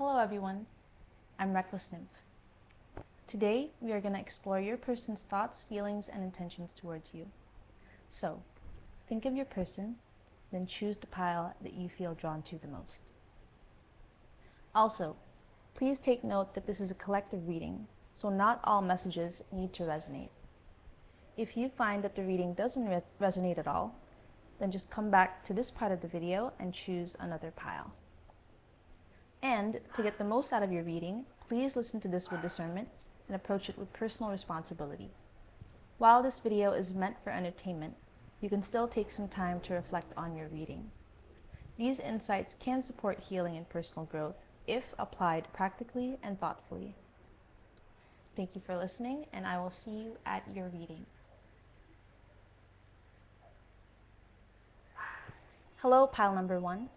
Hello everyone, I'm Reckless Nymph. Today we are going to explore your person's thoughts, feelings, and intentions towards you. So, think of your person, then choose the pile that you feel drawn to the most. Also, please take note that this is a collective reading, so not all messages need to resonate. If you find that the reading doesn't resonate at all, then just come back to this part of the video and choose another pile. And to get the most out of your reading, please listen to this with discernment and approach it with personal responsibility. While this video is meant for entertainment, you can still take some time to reflect on your reading. These insights can support healing and personal growth if applied practically and thoughtfully. Thank you for listening, and I will see you at your reading. Hello, pile number 1.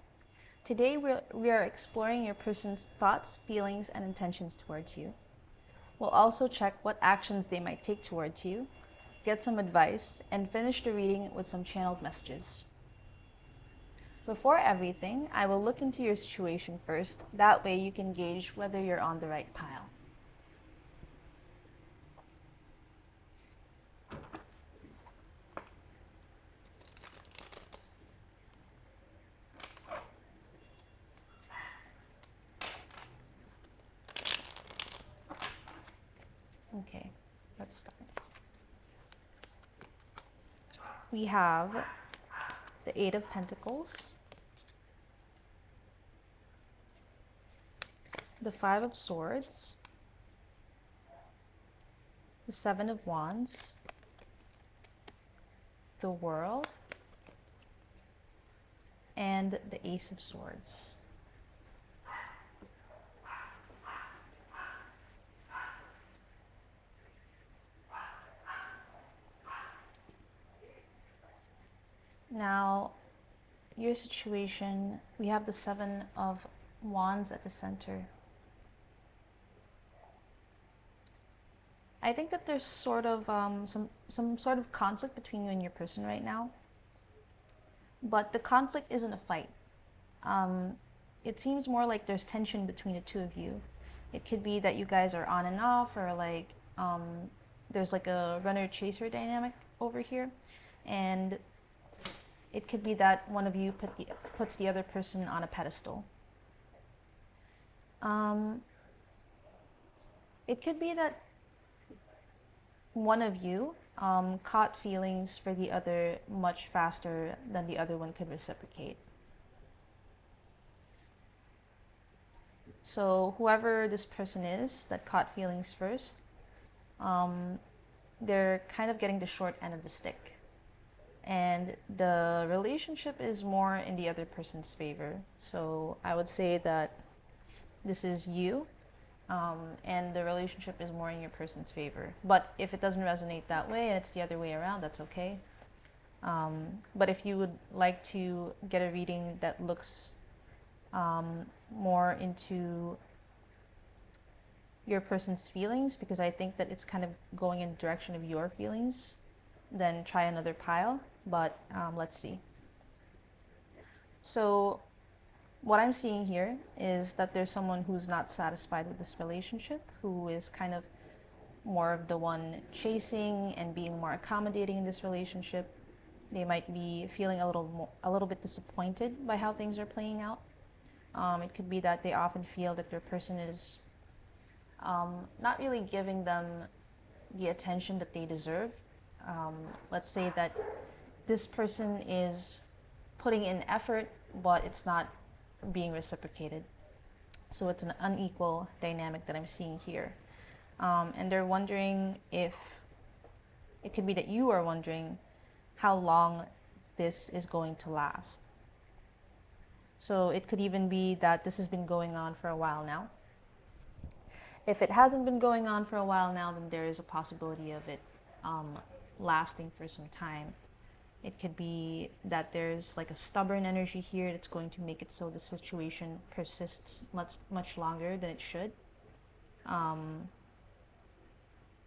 Today we are exploring your person's thoughts, feelings, and intentions towards you. We'll also check what actions they might take towards you, get some advice, and finish the reading with some channeled messages. Before everything, I will look into your situation first. That way you can gauge whether you're on the right pile. Okay, let's start. We have the Eight of Pentacles, the Five of Swords, the Seven of Wands, the World, and the Ace of Swords. Now, your situation, we have the Seven of Wands at the center. I think that there's sort of some sort of conflict between you and your person right now. But the conflict isn't a fight. It seems more like there's tension between the two of you. It could be that you guys are on and off, or like there's like a runner-chaser dynamic over here. And it could be that one of you puts the other person on a pedestal. It could be that one of you caught feelings for the other much faster than the other one could reciprocate. So whoever this person is that caught feelings first, they're kind of getting the short end of the stick. And the relationship is more in the other person's favor. So I would say that this is you, and the relationship is more in your person's favor. But if it doesn't resonate that way and it's the other way around, that's okay. But if you would like to get a reading that looks more into your person's feelings, because I think that it's kind of going in the direction of your feelings, then try another pile. But let's see. So what I'm seeing here is that there's someone who's not satisfied with this relationship, who is kind of more of the one chasing and being more accommodating in this relationship. They might be feeling a little bit disappointed by how things are playing out. It could be that they often feel that their person is not really giving them the attention that they deserve. Let's say that this person is putting in effort, but it's not being reciprocated. So it's an unequal dynamic that I'm seeing here. And they're wondering if, it could be that you are wondering how long this is going to last. So it could even be that this has been going on for a while now. If it hasn't been going on for a while now, then there is a possibility of it lasting for some time. It could be that there's like a stubborn energy here that's going to make it so the situation persists much longer than it should.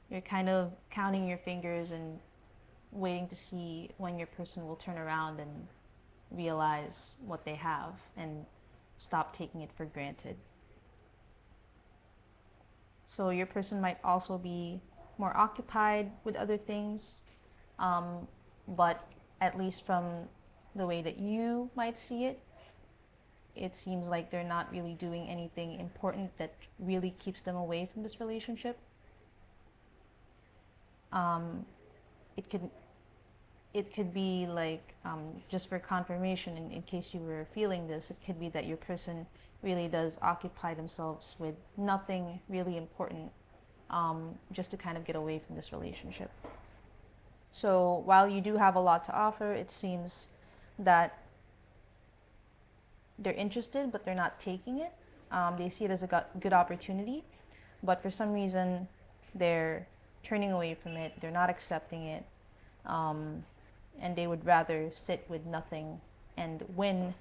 You're kind of counting your fingers and waiting to see when your person will turn around and realize what they have and stop taking it for granted. So your person might also be more occupied with other things, but at least from the way that you might see it, it seems like they're not really doing anything important that really keeps them away from this relationship. Um, it could it could be like, just for confirmation, in case you were feeling this, it could be that your person really does occupy themselves with nothing really important, just to kind of get away from this relationship. So while you do have a lot to offer, it seems that they're interested, but they're not taking it. They see it as a good opportunity, but for some reason, they're turning away from it. They're not accepting it, and they would rather sit with nothing and win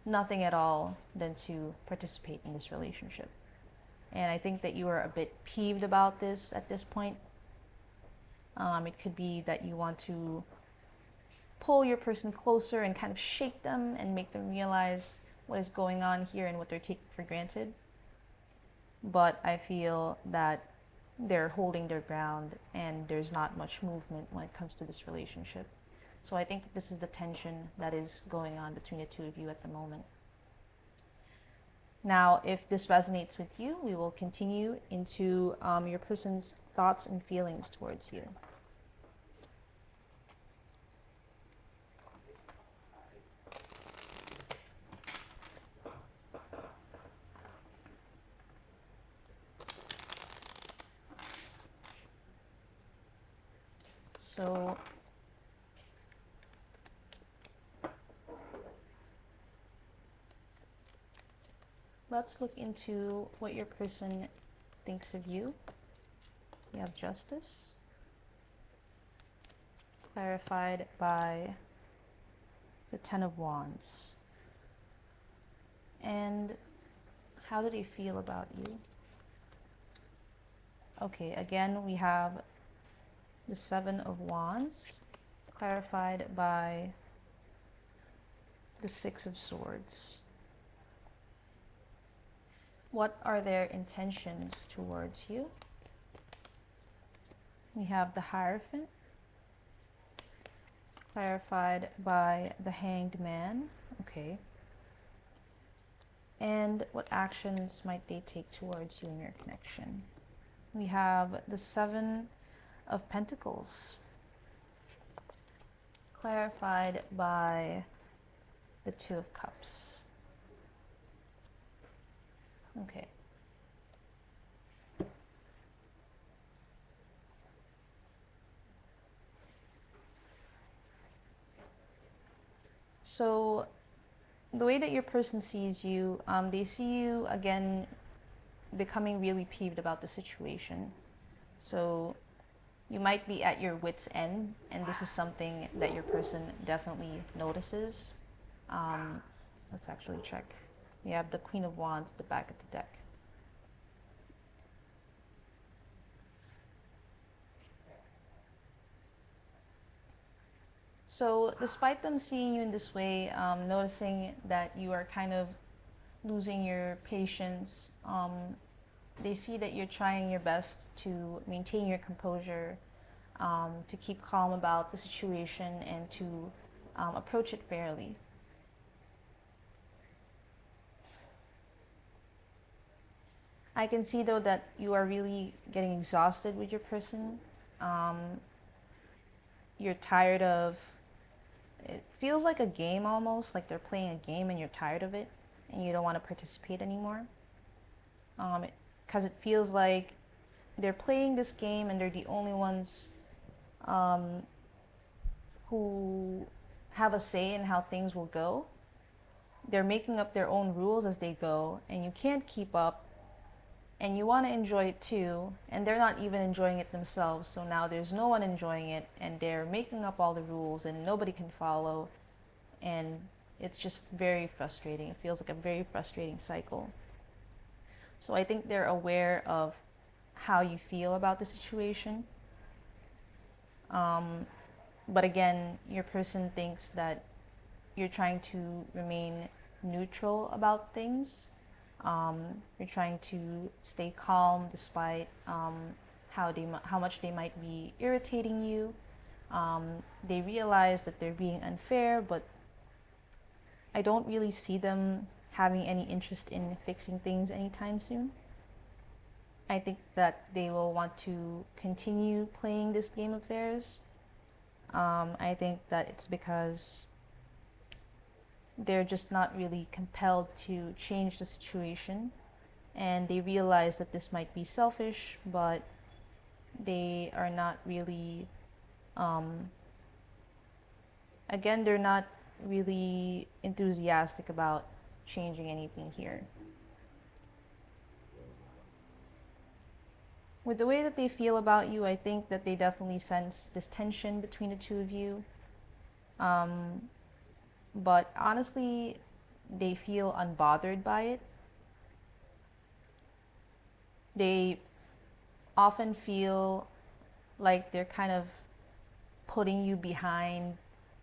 nothing at all than to participate in this relationship. And I think that you are a bit peeved about this at this point. It could be that you want to pull your person closer and kind of shake them and make them realize what is going on here and what they're taking for granted. But I feel that they're holding their ground and there's not much movement when it comes to this relationship. So I think that this is the tension that is going on between the two of you at the moment. Now, if this resonates with you, we will continue into your person's thoughts and feelings towards you. So let's look into what your person thinks of you. We have justice, clarified by the Ten of Wands. And how do they feel about you? Okay, again, we have the Seven of Wands, clarified by the Six of Swords. What are their intentions towards you? We have the Hierophant, clarified by the Hanged Man. Okay. And what actions might they take towards you in your connection? We have the Seven of Pentacles, clarified by the Two of Cups. Okay. So the way that your person sees you, they see you again becoming really peeved about the situation. So you might be at your wit's end, and this is something that your person definitely notices. Let's actually check. We have the Queen of Wands at the back of the deck. So despite them seeing you in this way, noticing that you are kind of losing your patience, they see that you're trying your best to maintain your composure, to keep calm about the situation, and to approach it fairly. I can see though that you are really getting exhausted with your person. You're tired of, it feels like a game almost, like they're playing a game and you're tired of it and you don't want to participate anymore. Because it feels like they're playing this game and they're the only ones who have a say in how things will go. They're making up their own rules as they go, and you can't keep up, and you want to enjoy it too, and they're not even enjoying it themselves. So now there's no one enjoying it, and they're making up all the rules and nobody can follow, and it's just very frustrating. It feels like a very frustrating cycle. So I think they're aware of how you feel about the situation. But again, your person thinks that you're trying to remain neutral about things, You're trying to stay calm despite how much they might be irritating you. They realize that they're being unfair, but I don't really see them having any interest in fixing things anytime soon. I think that they will want to continue playing this game of theirs. I think that it's because they're just not really compelled to change the situation, and they realize that this might be selfish, but they are not really, um, again, they're not really enthusiastic about changing anything here. With the way that they feel about you, I think that they definitely sense this tension between the two of you. Um, but honestly, they feel unbothered by it. They often feel like they're kind of putting you behind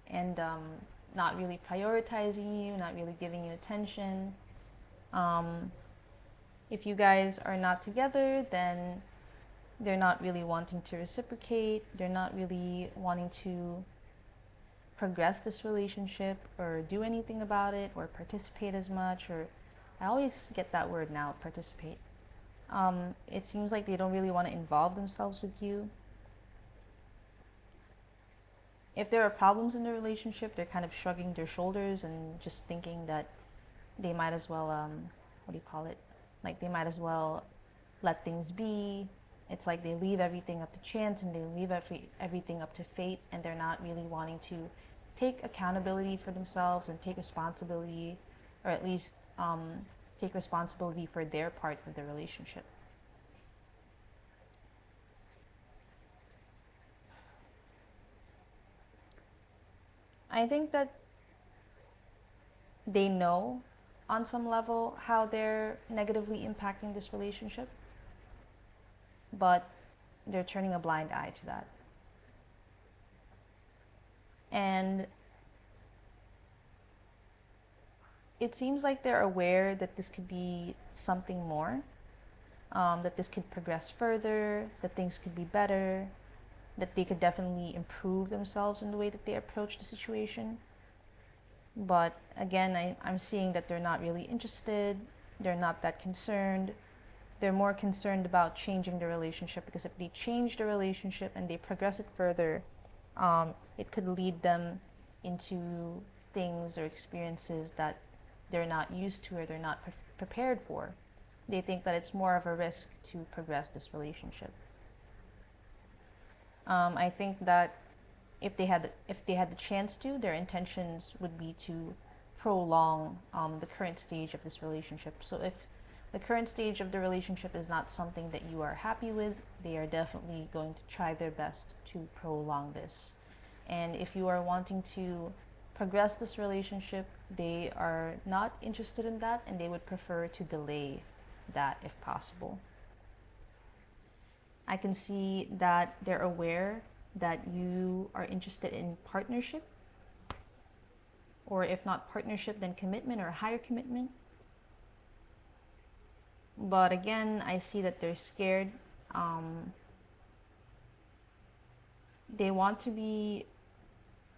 and not really prioritizing you, not really giving you attention. Um, if you guys are not together, then they're not really wanting to reciprocate. They're not really wanting to progress this relationship or do anything about it or participate as much. Or I always get that word now, participate. It seems like they don't really want to involve themselves with you. If there are problems in the relationship, they're kind of shrugging their shoulders and just thinking that they might as well, what do you call it? Like they might as well let things be. It's like they leave everything up to chance and they leave everything up to fate, and they're not really wanting to take accountability for themselves and take responsibility, or at least take responsibility for their part of the relationship. I think that they know on some level how they're negatively impacting this relationship, but they're turning a blind eye to that. And it seems like they're aware that this could be something more, that this could progress further, that things could be better, that they could definitely improve themselves in the way that they approach the situation. But again, I'm seeing that they're not really interested, they're not that concerned. They're more concerned about changing the relationship, because if they change the relationship and they progress it further, it could lead them into things or experiences that they're not used to or they're not prepared for. They think that it's more of a risk to progress this relationship. I think that if they had the chance to, their intentions would be to prolong the current stage of this relationship. So if the current stage of the relationship is not something that you are happy with, they are definitely going to try their best to prolong this. And if you are wanting to progress this relationship, they are not interested in that and they would prefer to delay that if possible. I can see that they're aware that you are interested in partnership, or if not partnership, then commitment or higher commitment. But again, I see that they're scared. They want to be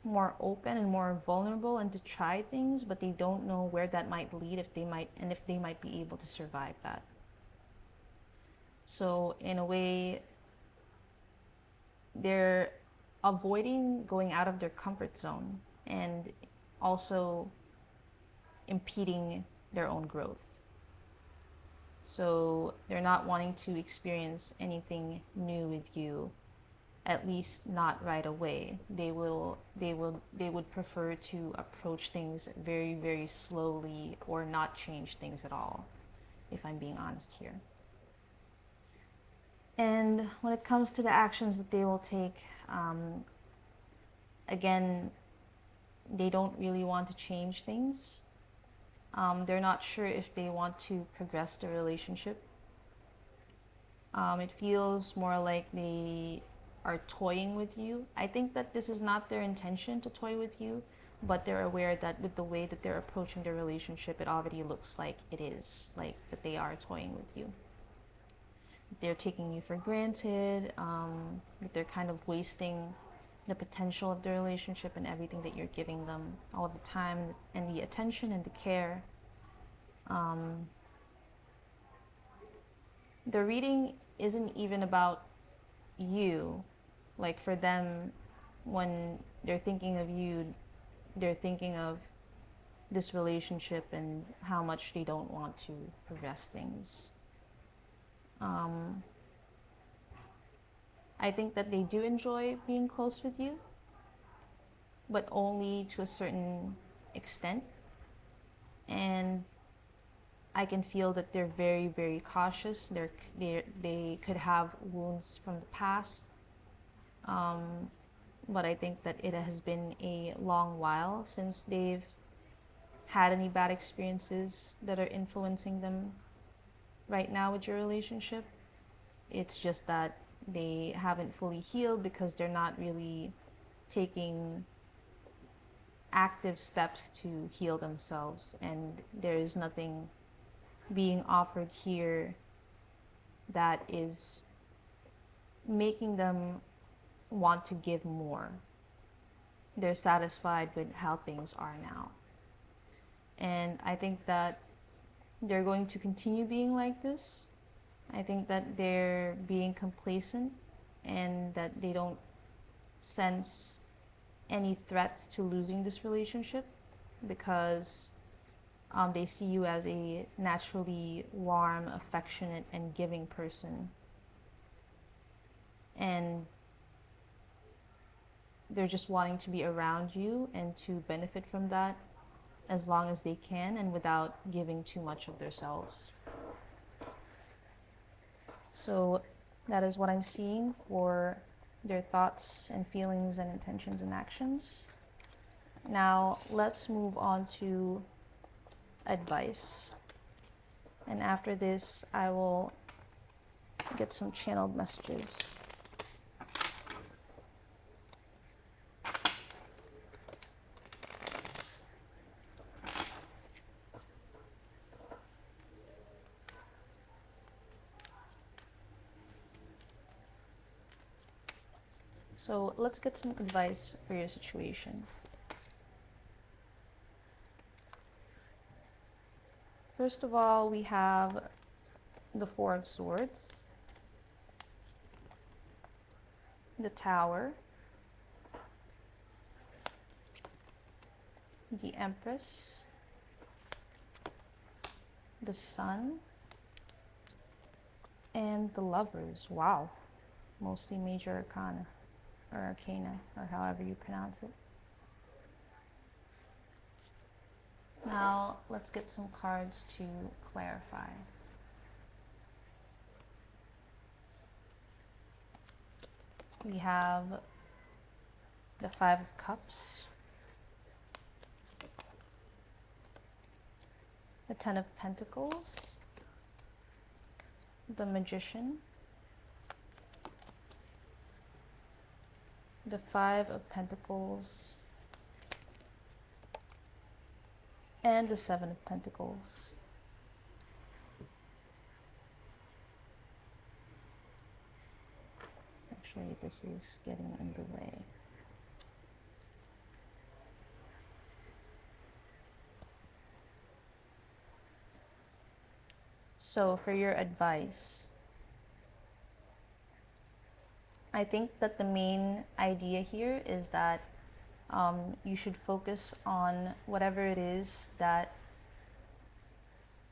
more open and more vulnerable and to try things, but they don't know where that might lead, if they might be able to survive that. So in a way, they're avoiding going out of their comfort zone and also impeding their own growth. So they're not wanting to experience anything new with you, at least not right away. They would prefer to approach things very, very slowly or not change things at all, if I'm being honest here. And when it comes to the actions that they will take, again, they don't really want to change things. They're not sure if they want to progress the relationship. It feels more like they are toying with you. I think that this is not their intention to toy with you. but they're aware that with the way that they're approaching their relationship, it already looks like it is, like that they are toying with you. They're taking you for granted, that they're kind of wasting the potential of the relationship and everything that you're giving them, all of the time and the attention and the care. The reading isn't even about you. Like for them, when they're thinking of you, they're thinking of this relationship and how much they don't want to progress things. I think that they do enjoy being close with you, but only to a certain extent. And I can feel that they're very, very cautious. They could have wounds from the past. But I think that it has been a long while since they've had any bad experiences that are influencing them right now with your relationship. It's just that they haven't fully healed because they're not really taking active steps to heal themselves, and there is nothing being offered here that is making them want to give more. They're satisfied with how things are now. And I think that they're going to continue being like this. I think that they're being complacent and that they don't sense any threat to losing this relationship because they see you as a naturally warm, affectionate, and giving person. And they're just wanting to be around you and to benefit from that as long as they can and without giving too much of themselves. So that is what I'm seeing for their thoughts and feelings and intentions and actions. Now let's move on to advice. And after this, I will get some channeled messages. So let's get some advice for your situation. First of all, we have the Four of Swords, the Tower, the Empress, the Sun, and the Lovers. Wow, mostly major arcana, or arcana, or however you pronounce it. Now, let's get some cards to clarify. We have the Five of Cups, the Ten of Pentacles, the Magician, the Five of Pentacles, and the Seven of Pentacles. Actually, this is getting in the way. So for your advice, I think that the main idea here is that you should focus on whatever it is that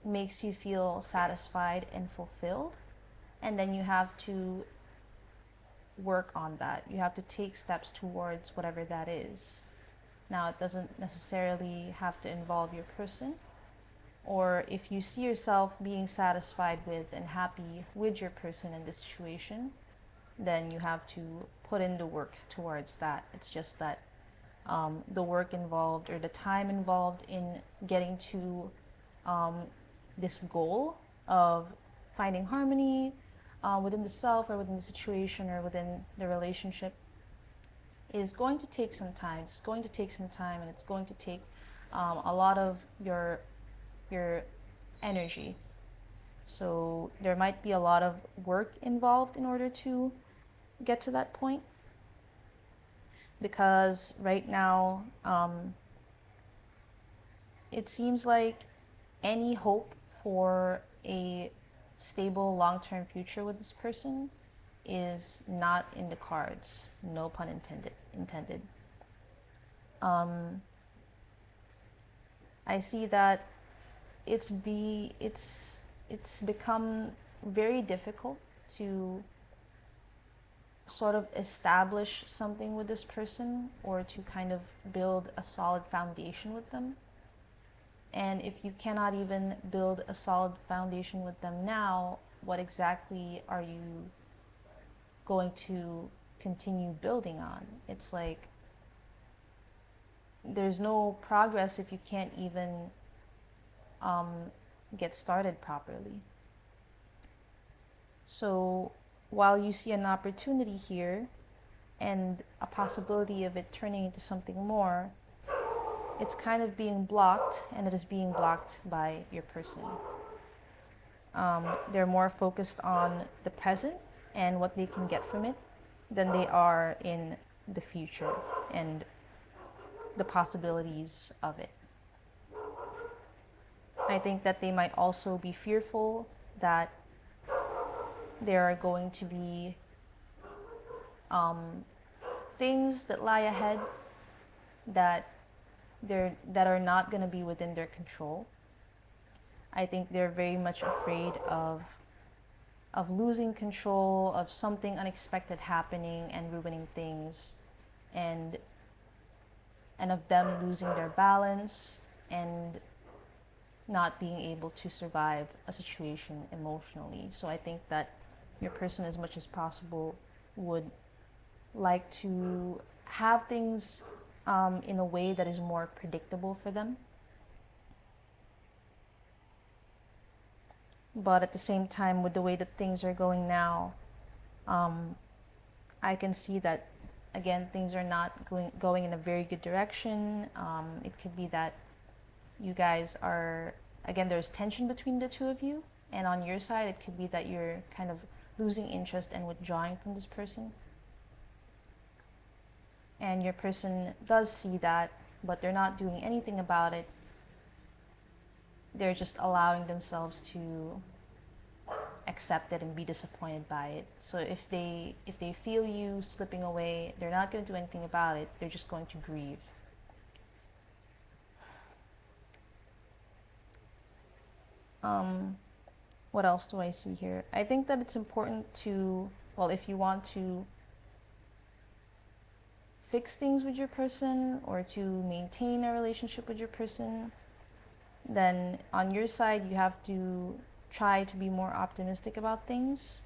makes you feel satisfied and fulfilled, and then you have to work on that. You have to take steps towards whatever that is. Now, it doesn't necessarily have to involve your person, or if you see yourself being satisfied with and happy with your person in this situation, then you have to put in the work towards that. It's just that the work involved or the time involved in getting to this goal of finding harmony within the self or within the situation or within the relationship, is going to take some time. It's going to take some time, and it's going to take a lot of your energy. So there might be a lot of work involved in order to get to that point, because right now it seems like any hope for a stable long-term future with this person is not in the cards. No pun intended. I see that it's become very difficult to sort of establish something with this person, or to kind of build a solid foundation with them. And if you cannot even build a solid foundation with them now, what exactly are you going to continue building on? It's like there's no progress if you can't even get started properly. So while you see an opportunity here and a possibility of it turning into something more, it's kind of being blocked, and it is being blocked by your person. They're more focused on the present and what they can get from it than they are in the future and the possibilities of it. I think that they might also be fearful that there are going to be things that lie ahead that are not going to be within their control. I think they're very much afraid of losing control, of something unexpected happening and ruining things, and of them losing their balance and not being able to survive a situation emotionally. So I think that your person, as much as possible, would like to have things in a way that is more predictable for them. But at the same time, with the way that things are going now, I can see that, again, things are not going in a very good direction. It could be that you guys are, again, there's tension between the two of you, and on your side, it could be that you're kind of losing interest and withdrawing from this person. And your person does see that, but they're not doing anything about it. They're just allowing themselves to accept it and be disappointed by it. So if they feel you slipping away, they're not going to do anything about it. They're just going to grieve. What else do I see here? I think that it's important to, well, if you want to fix things with your person or to maintain a relationship with your person, then on your side you have to try to be more optimistic about things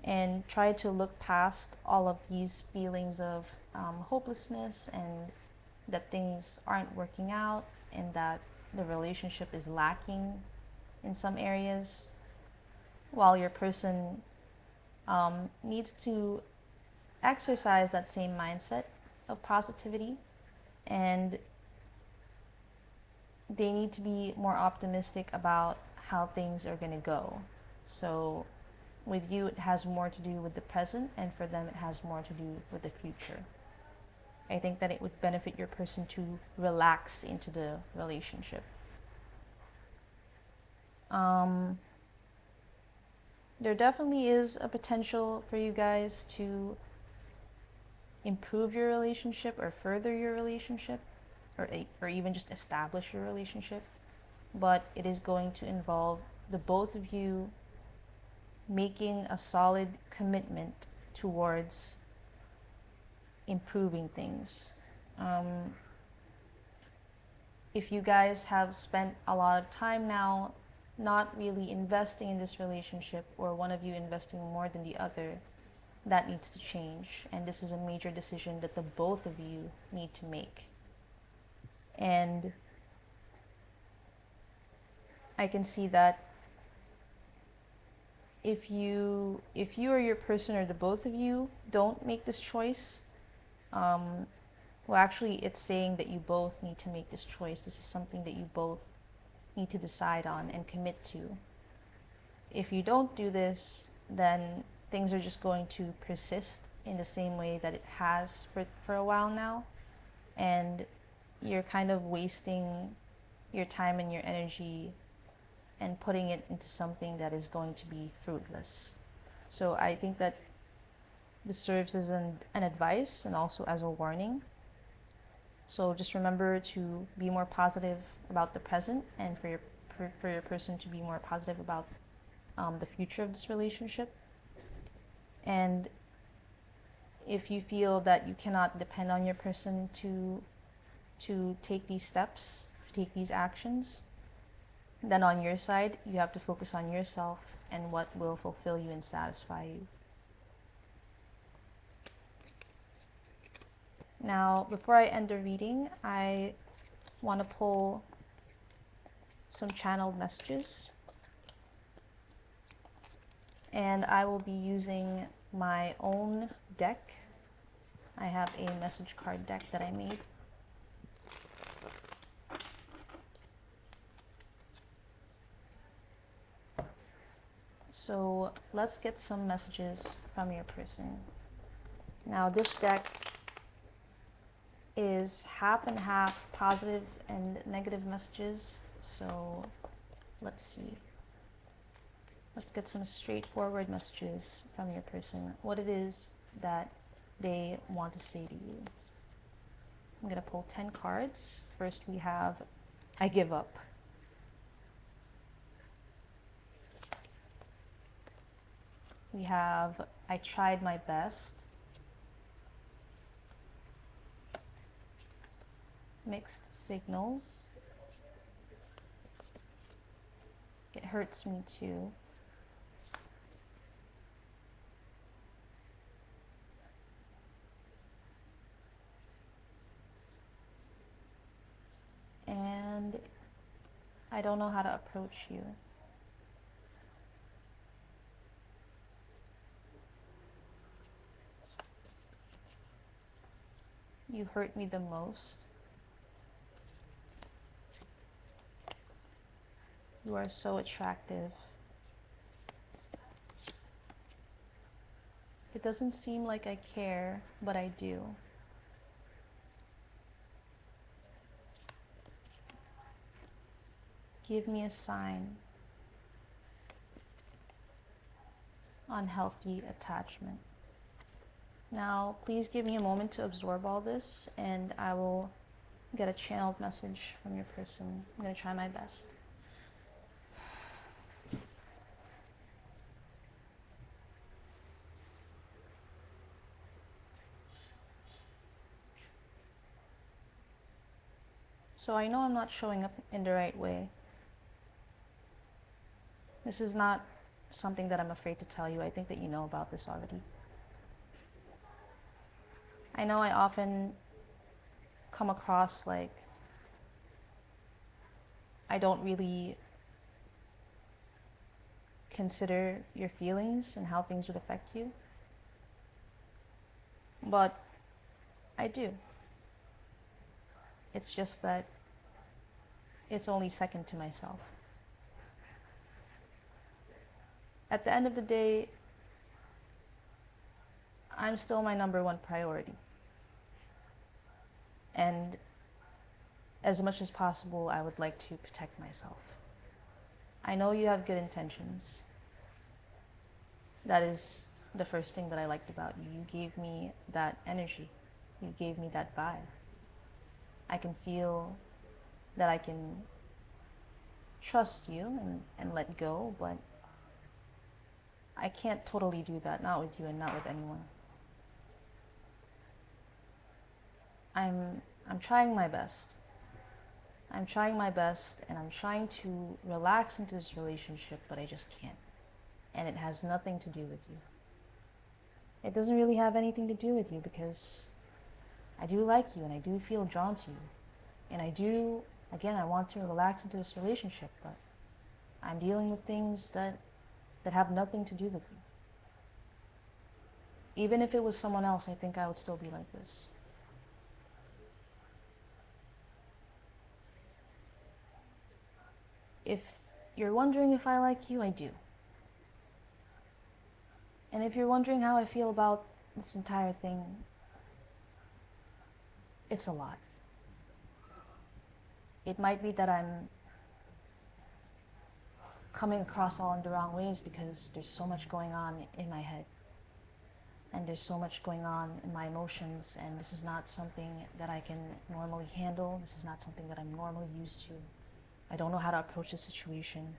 and try to look past all of these feelings of hopelessness and that things aren't working out and that the relationship is lacking in some areas, while your person needs to exercise that same mindset of positivity, and they need to be more optimistic about how things are going to go. So with you, it has more to do with the present, and for them, it has more to do with the future. I think that it would benefit your person to relax into the relationship. There definitely is a potential for you guys to improve your relationship or further your relationship, or even just establish your relationship. But it is going to involve the both of you making a solid commitment towards improving things. If you guys have spent a lot of time now not really investing in this relationship, or one of you investing more than the other, that needs to change. And this is a major decision that the both of you need to make. And I can see that if you or your person, or the both of you, don't make this choice, Um, well, actually, it's saying that you both need to make this choice. This is something that you both need to decide on and commit to. If you don't do this, then things are just going to persist in the same way that it has for a while now. And you're kind of wasting your time and your energy and putting it into something that is going to be fruitless. So I think that this serves as an advice and also as a warning. So just remember to be more positive about the present, and for your person to be more positive about the future of this relationship. And if you feel that you cannot depend on your person to take these steps, to take these actions, then on your side, you have to focus on yourself and what will fulfill you and satisfy you. Now, before I end the reading, I want to pull some channeled messages. And I will be using my own deck. I have a message card deck that I made. So let's get some messages from your person. Now this deck is half and half positive and negative messages. So let's see. Let's get some straightforward messages from your person. What it is that they want to say to you. I'm going to pull 10 cards. First we have, I give up. We have, I tried my best. Mixed signals. It hurts me too. And I don't know how to approach you. You hurt me the most. You are so attractive. It doesn't seem like I care, but I do. Give me a sign. Unhealthy attachment. Now, please give me a moment to absorb all this, and I will get a channeled message from your person. I'm going to try my best. So I know I'm not showing up in the right way. This is not something that I'm afraid to tell you. I think that you know about this already. I know I often come across like I don't really consider your feelings and how things would affect you. But I do. It's just that it's only second to myself. At the end of the day, I'm still my number one priority. And as much as possible, I would like to protect myself. I know you have good intentions. That is the first thing that I liked about you. You gave me that energy. You gave me that vibe. I can feel that I can trust you and let go, but I can't totally do that, not with you and not with anyone. I'm trying my best. I'm trying my best, and I'm trying to relax into this relationship, but I just can't. And it has nothing to do with you. It doesn't really have anything to do with you, because I do like you and I do feel drawn to you. And I do, again, I want to relax into this relationship, but I'm dealing with things that have nothing to do with you. Even if it was someone else, I think I would still be like this. if you're wondering if I like you, I do. And if you're wondering how I feel about this entire thing, it's a lot. It might be that I'm coming across all in the wrong ways because there's so much going on in my head. And there's so much going on in my emotions, and this is not something that I can normally handle. This is not something that I'm normally used to. I don't know how to approach the situation.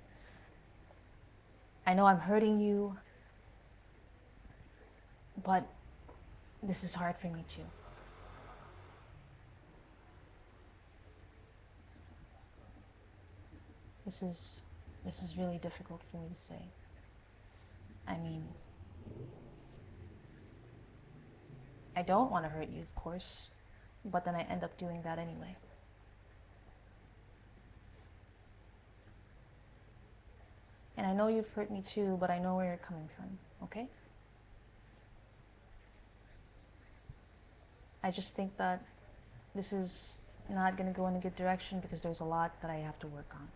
I know I'm hurting you, but this is hard for me too. This is really difficult for me to say. I mean, I don't want to hurt you, of course, but then I end up doing that anyway. And I know you've hurt me too, but I know where you're coming from, okay? I just think that this is not going to go in a good direction because there's a lot that I have to work on.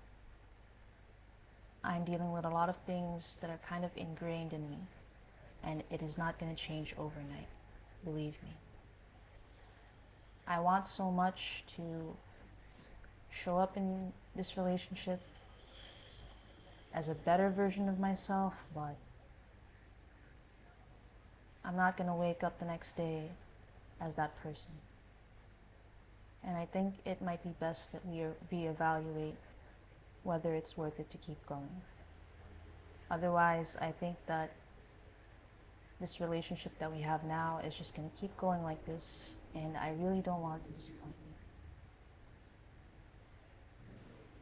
I'm dealing with a lot of things that are kind of ingrained in me, and it is not going to change overnight, believe me. I want so much to show up in this relationship as a better version of myself, but I'm not going to wake up the next day as that person. And I think it might be best that we reevaluate whether it's worth it to keep going. Otherwise, I think that this relationship that we have now is just going to keep going like this, and I really don't want to disappoint you.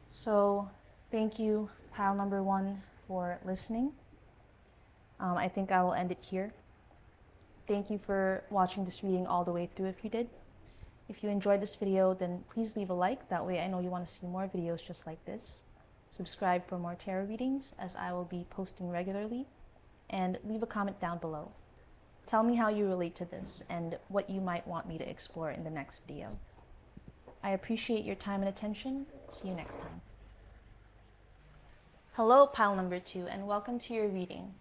So, thank you, pile number 1, for listening. I think I will end it here. Thank you for watching this reading all the way through if you did. If you enjoyed this video, then please leave a like. That way I know you want to see more videos just like this. Subscribe for more tarot readings, as I will be posting regularly. And leave a comment down below. Tell me how you relate to this and what you might want me to explore in the next video. I appreciate your time and attention. See you next time. Hello, pile number 2, and welcome to your reading.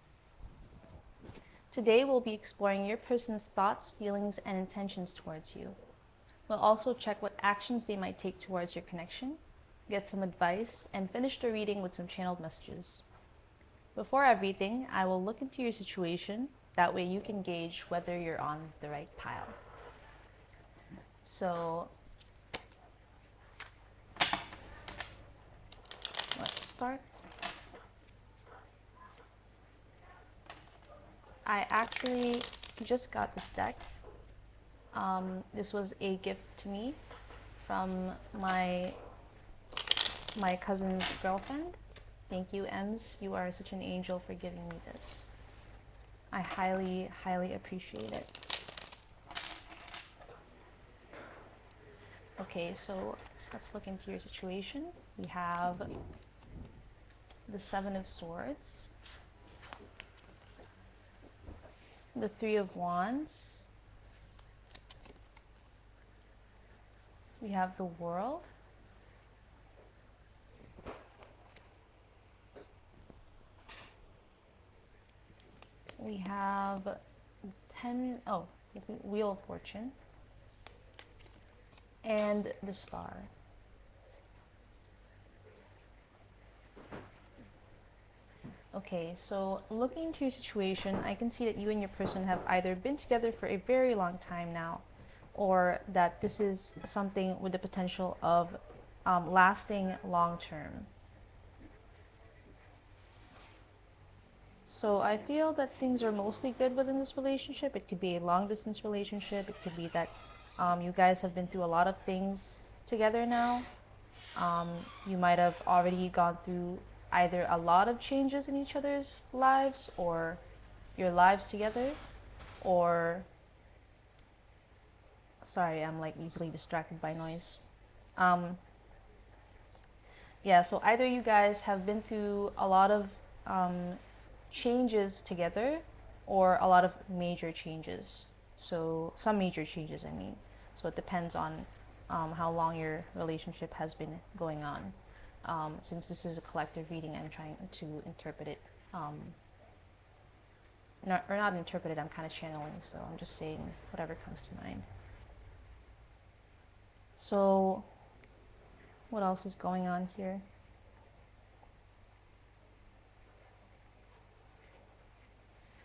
Today we'll be exploring your person's thoughts, feelings, and intentions towards you. We'll also check what actions they might take towards your connection, get some advice, and finish the reading with some channeled messages. Before everything, I will look into your situation. That way you can gauge whether you're on the right pile. So, let's start. I actually just got this deck. This was a gift to me from my cousin's girlfriend. Thank you, Ems. You are such an angel for giving me this. I highly, highly appreciate it. Okay, so let's look into your situation. We have the 7 of Swords, the 3 of Wands, we have the World, we have the Wheel of Fortune, and the Star. Okay, so looking into your situation, I can see that you and your person have either been together for a very long time now, or that this is something with the potential of lasting long term. So I feel that things are mostly good within this relationship. It could be a long distance relationship. It could be that you guys have been through a lot of things together now. You might have already gone through either a lot of changes in each other's lives, or your lives together, or sorry, I'm like easily distracted by noise. Yeah, so either you guys have been through a lot of changes together, or a lot of major changes. So some major changes, I mean. So it depends on how long your relationship has been going on. since this is a collective reading, I'm trying to interpret it, not interpret it, I'm kind of channeling, so I'm just saying whatever comes to mind. So what else is going on here?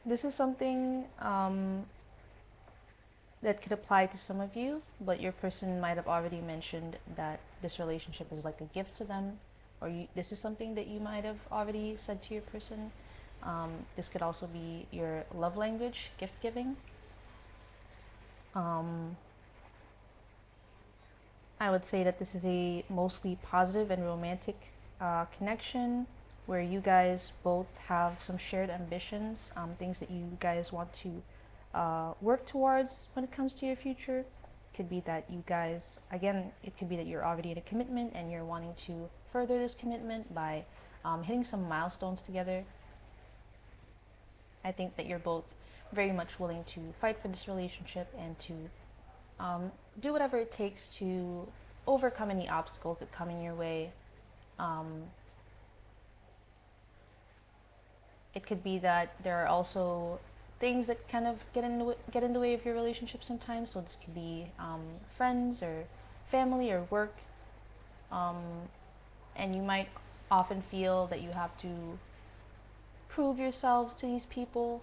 This is something that could apply to some of you, but your person might have already mentioned that this relationship is like a gift to them, or this is something that you might have already said to your person. This could also be your love language, gift giving. I would say that this is a mostly positive and romantic connection where you guys both have some shared ambitions, things that you guys want to work towards when it comes to your future. It could be that you guys, again, it could be that you're already in a commitment and you're wanting to further this commitment by hitting some milestones together. I think that you're both very much willing to fight for this relationship and to do whatever it takes to overcome any obstacles that come in your way. It could be that there are also things that kind of get in the way of your relationship sometimes. So this could be friends or family or work, and you might often feel that you have to prove yourselves to these people.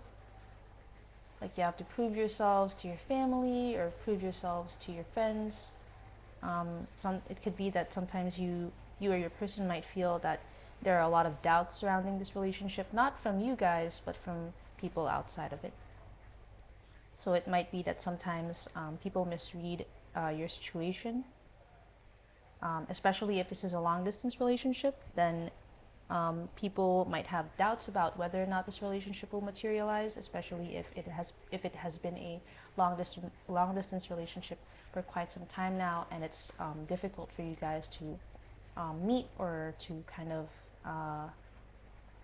Like you have to prove yourselves to your family or prove yourselves to your friends. It could be that sometimes you or your person might feel that there are a lot of doubts surrounding this relationship, not from you guys, but from people outside of it. So it might be that sometimes people misread your situation, especially if this is a long distance relationship. Then people might have doubts about whether or not this relationship will materialize, especially if it has been a long distance relationship for quite some time now, and it's difficult for you guys to meet or to kind of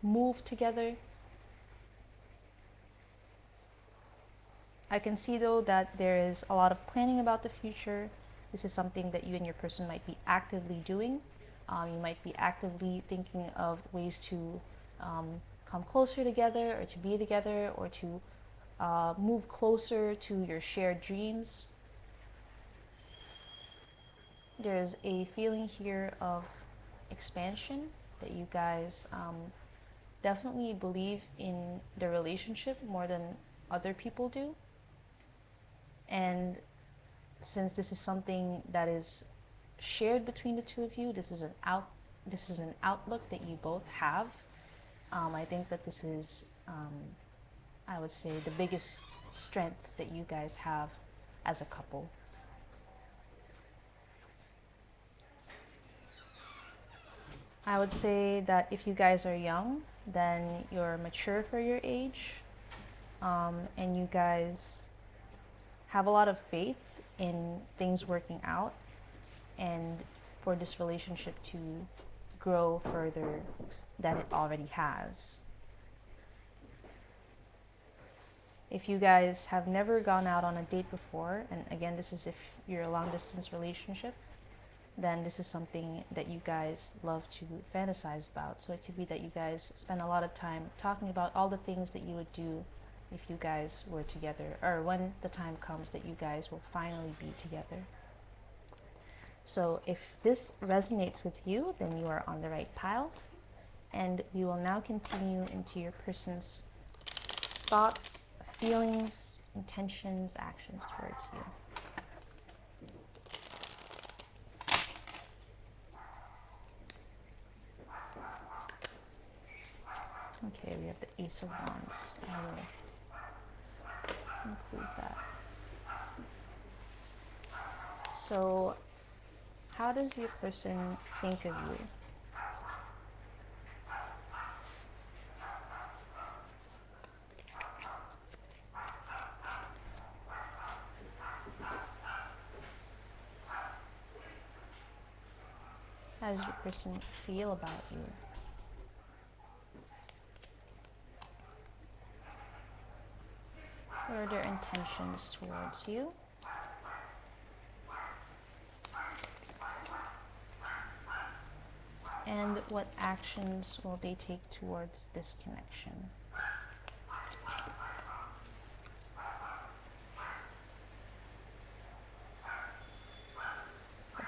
move together. I can see though that there is a lot of planning about the future. This is something that you and your person might be actively doing. You might be actively thinking of ways to come closer together or to be together or to move closer to your shared dreams. There's a feeling here of expansion, that you guys definitely believe in the relationship more than other people do. And since this is something that is shared between the two of you, this is an outlook that you both have. I think that this is, I would say, the biggest strength that you guys have as a couple. I would say that if you guys are young, then you're mature for your age, and you guys have a lot of faith in things working out and for this relationship to grow further than it already has. If you guys have never gone out on a date before, and again, this is if you're a long distance relationship, then this is something that you guys love to fantasize about. So it could be that you guys spend a lot of time talking about all the things that you would do if you guys were together, or when the time comes that you guys will finally be together. So if this resonates with you, then you are on the right pile. And we will now continue into your person's thoughts, feelings, intentions, actions towards you. Okay, we have the Ace of Wands. I will include that. So, how does your person think of you? How does your person feel about you? What are their intentions towards you? And what actions will they take towards this connection?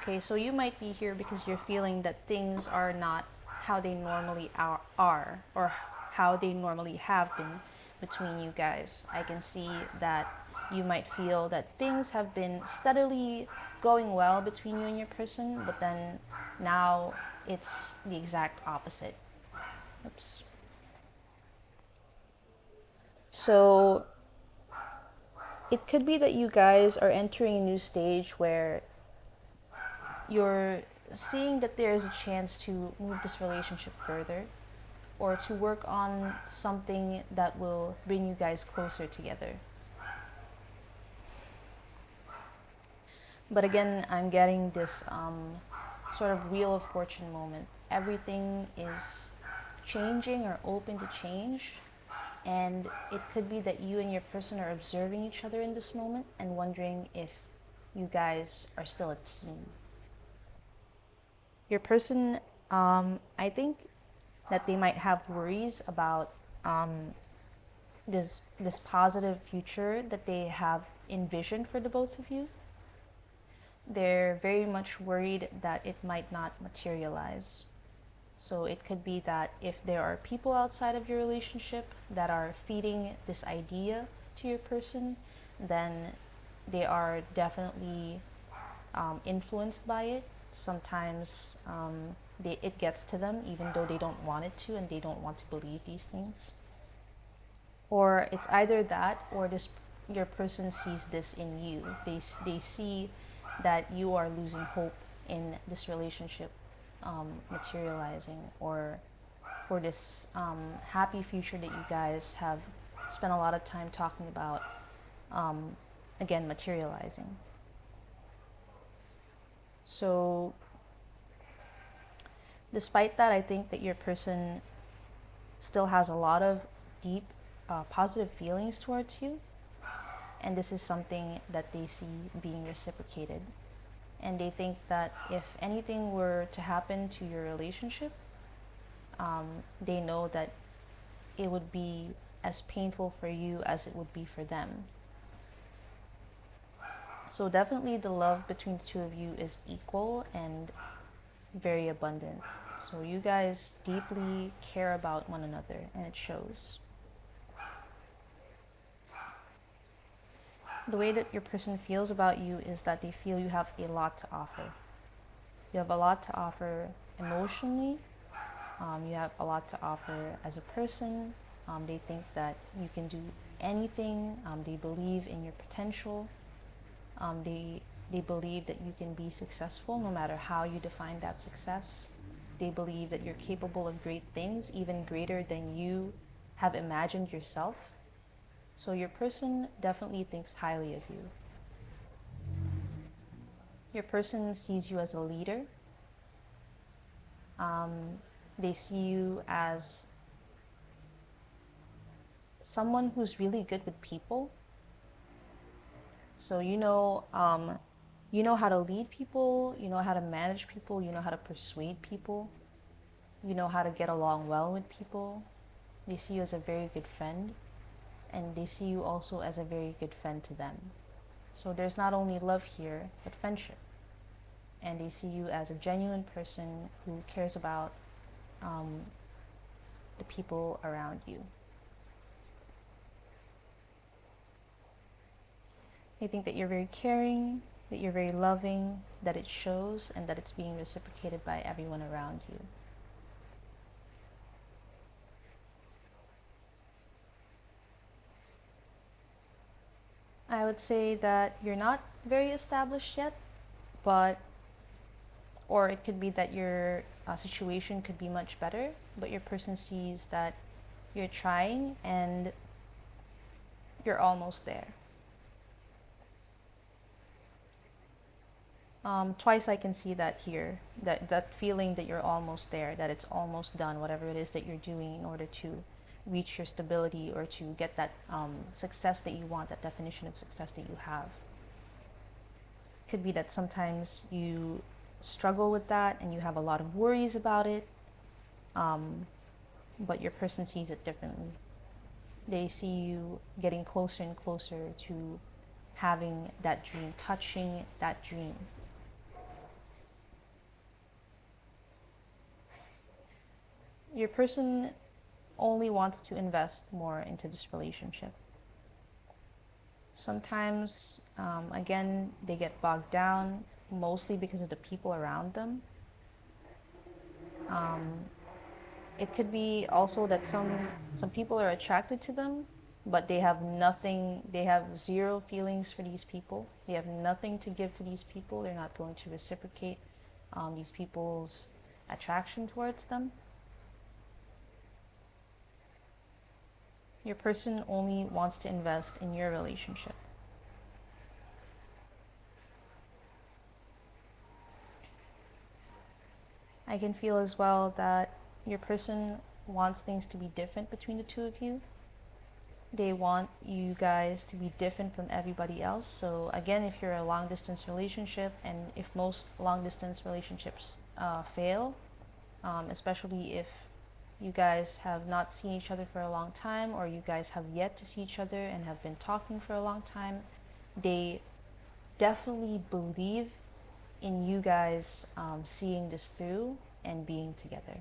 Okay, so you might be here because you're feeling that things are not how they normally are or how they normally have been between you guys. I can see that you might feel that things have been steadily going well between you and your person, but then now it's the exact opposite. Oops. So it could be that you guys are entering a new stage where you're seeing that there's a chance to move this relationship further or to work on something that will bring you guys closer together. But again, I'm getting this sort of wheel of fortune moment. Everything is changing or open to change. And it could be that you and your person are observing each other in this moment and wondering if you guys are still a team. Your person, I think that they might have worries about this positive future that they have envisioned for the both of you. They're very much worried that it might not materialize. So it could be that if there are people outside of your relationship that are feeding this idea to your person, then they are definitely influenced by it. Sometimes it gets to them even though they don't want it to and they don't want to believe these things. Or it's either that or your person sees this in you. They see that you are losing hope in this relationship materializing, or for this happy future that you guys have spent a lot of time talking about again materializing. So despite that, I think that your person still has a lot of deep positive feelings towards you, and this is something that they see being reciprocated. And they think that if anything were to happen to your relationship, they know that it would be as painful for you as it would be for them. So definitely the love between the two of you is equal and very abundant. So you guys deeply care about one another, and it shows. The way that your person feels about you is that they feel you have a lot to offer. You have a lot to offer emotionally. You have a lot to offer as a person. They think that you can do anything. They believe in your potential. They believe that you can be successful no matter how you define that success. They believe that you're capable of great things, even greater than you have imagined yourself. So your person definitely thinks highly of you. Your person sees you as a leader. They see you as someone who's really good with people. So you know how to lead people, you know how to manage people, you know how to persuade people, you know how to get along well with people. They see you as a very good friend, and they see you also as a very good friend to them. So there's not only love here, but friendship. And they see you as a genuine person who cares about the people around you. They think that you're very caring, that you're very loving, that it shows, and that it's being reciprocated by everyone around you. I would say that you're not very established yet, or it could be that your situation could be much better, but your person sees that you're trying and you're almost there. Twice I can see that here, that feeling that you're almost there, that it's almost done, whatever it is that you're doing in order to reach your stability or to get that success that you want, that definition of success that you have. Could be that sometimes you struggle with that and you have a lot of worries about it, but your person sees it differently. They see you getting closer and closer to having that dream, touching that dream. Your person only wants to invest more into this relationship. Sometimes, again, they get bogged down mostly because of the people around them. It could be also that some people are attracted to them, but they have nothing, they have zero feelings for these people. They have nothing to give to these people. They're not going to reciprocate these people's attraction towards them. Your person only wants to invest in your relationship. I can feel as well that your person wants things to be different between the two of you. They want you guys to be different from everybody else. So again, if you're a long distance relationship, and if most long distance relationships fail, especially if you guys have not seen each other for a long time, or you guys have yet to see each other and have been talking for a long time, they definitely believe in you guys seeing this through and being together.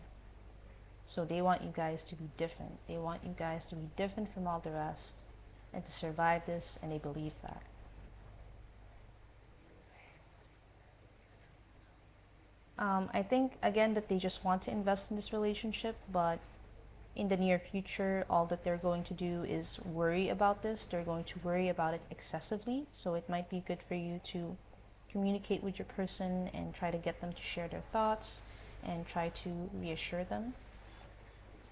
So they want you guys to be different. They want you guys to be different from all the rest and to survive this, and they believe that. I think, again, that they just want to invest in this relationship, but in the near future, all that they're going to do is worry about this. They're going to worry about it excessively. So it might be good for you to communicate with your person and try to get them to share their thoughts and try to reassure them.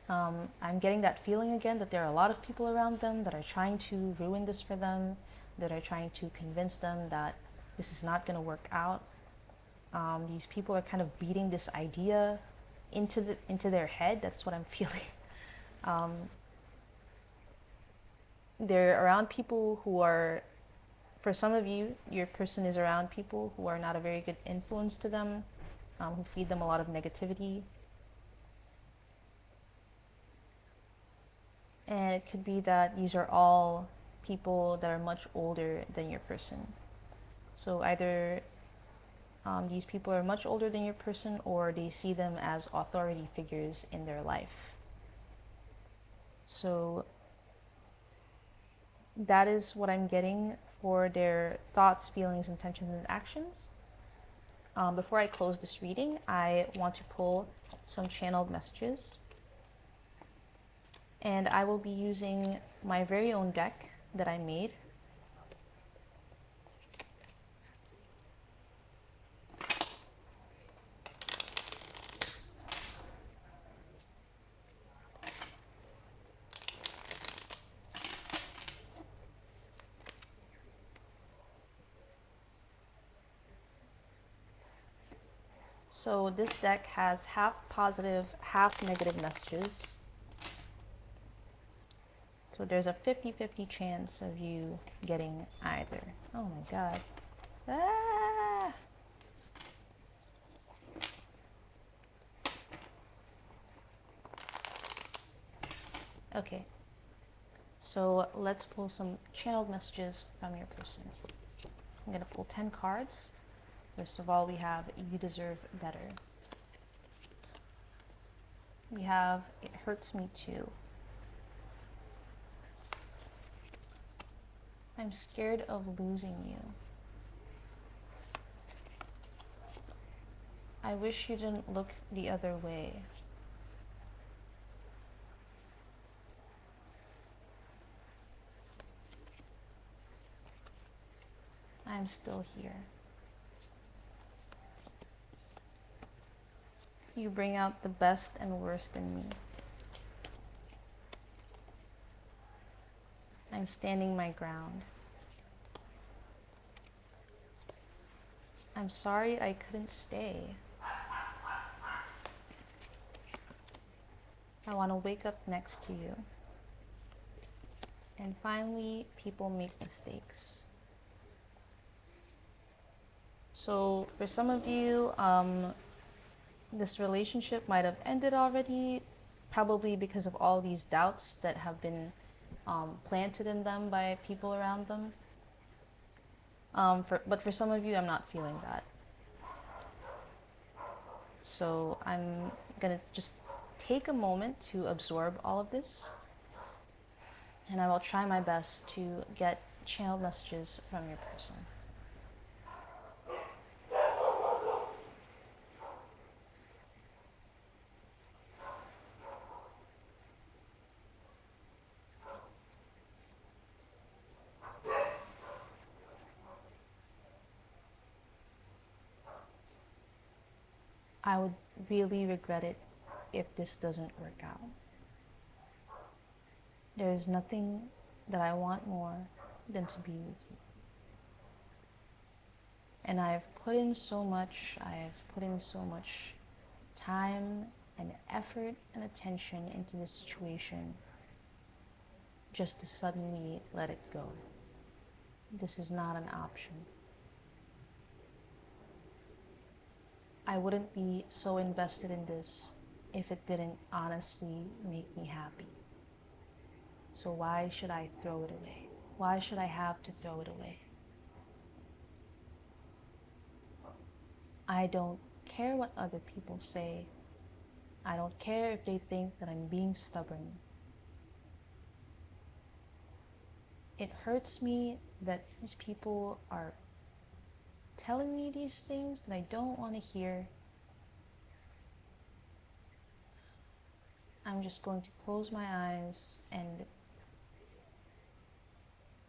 I'm getting that feeling again that there are a lot of people around them that are trying to ruin this for them, that are trying to convince them that this is not going to work out. These people are kind of beating this idea into their head. That's what I'm feeling. They're around people who are, for some of you, your person is around people who are not a very good influence to them, who feed them a lot of negativity. And it could be that these are all people that are much older than your person. So either these people are much older than your person, or they see them as authority figures in their life. So that is what I'm getting for their thoughts, feelings, intentions, and actions. Before I close this reading, I want to pull some channeled messages. And I will be using my very own deck that I made. So this deck has half positive, half negative messages. So there's a 50-50 chance of you getting either. Oh my god. Ah! Okay. So let's pull some channeled messages from your person. I'm going to pull 10 cards. First of all, we have You Deserve Better. We have It Hurts Me Too. I'm scared of losing you. I wish you didn't look the other way. I'm still here. You bring out the best and worst in me. I'm standing my ground. I'm sorry I couldn't stay. I want to wake up next to you. And finally, people make mistakes. So for some of you, this relationship might have ended already, probably because of all these doubts that have been planted in them by people around them. But for some of you, I'm not feeling that. So I'm gonna just take a moment to absorb all of this, and I will try my best to get channeled messages from your person. I would really regret it if this doesn't work out. There is nothing that I want more than to be with you. And I've put in so much, time and effort and attention into this situation just to suddenly let it go. This is not an option. I wouldn't be so invested in this if it didn't honestly make me happy. So why should I throw it away? Why should I have to throw it away? I don't care what other people say. I don't care if they think that I'm being stubborn. It hurts me that these people are telling me these things that I don't want to hear. I'm just going to close my eyes and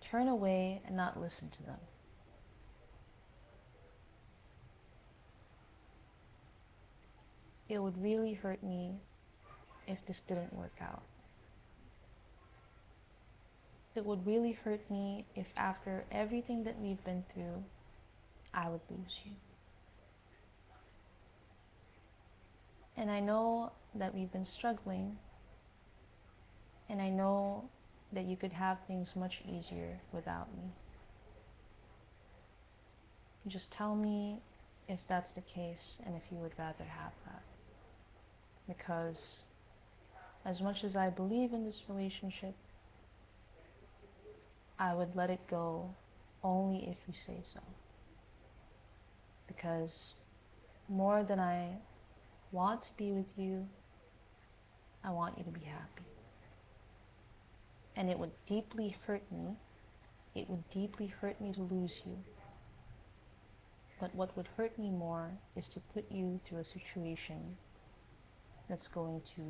turn away and not listen to them. It would really hurt me if this didn't work out. It would really hurt me if after everything that we've been through, I would lose you. And I know that we've been struggling, and I know that you could have things much easier without me. Just tell me if that's the case and if you would rather have that. Because as much as I believe in this relationship, I would let it go only if you say so. Because more than I want to be with you, I want you to be happy. And it would deeply hurt me. It would deeply hurt me to lose you. But what would hurt me more is to put you through a situation that's going to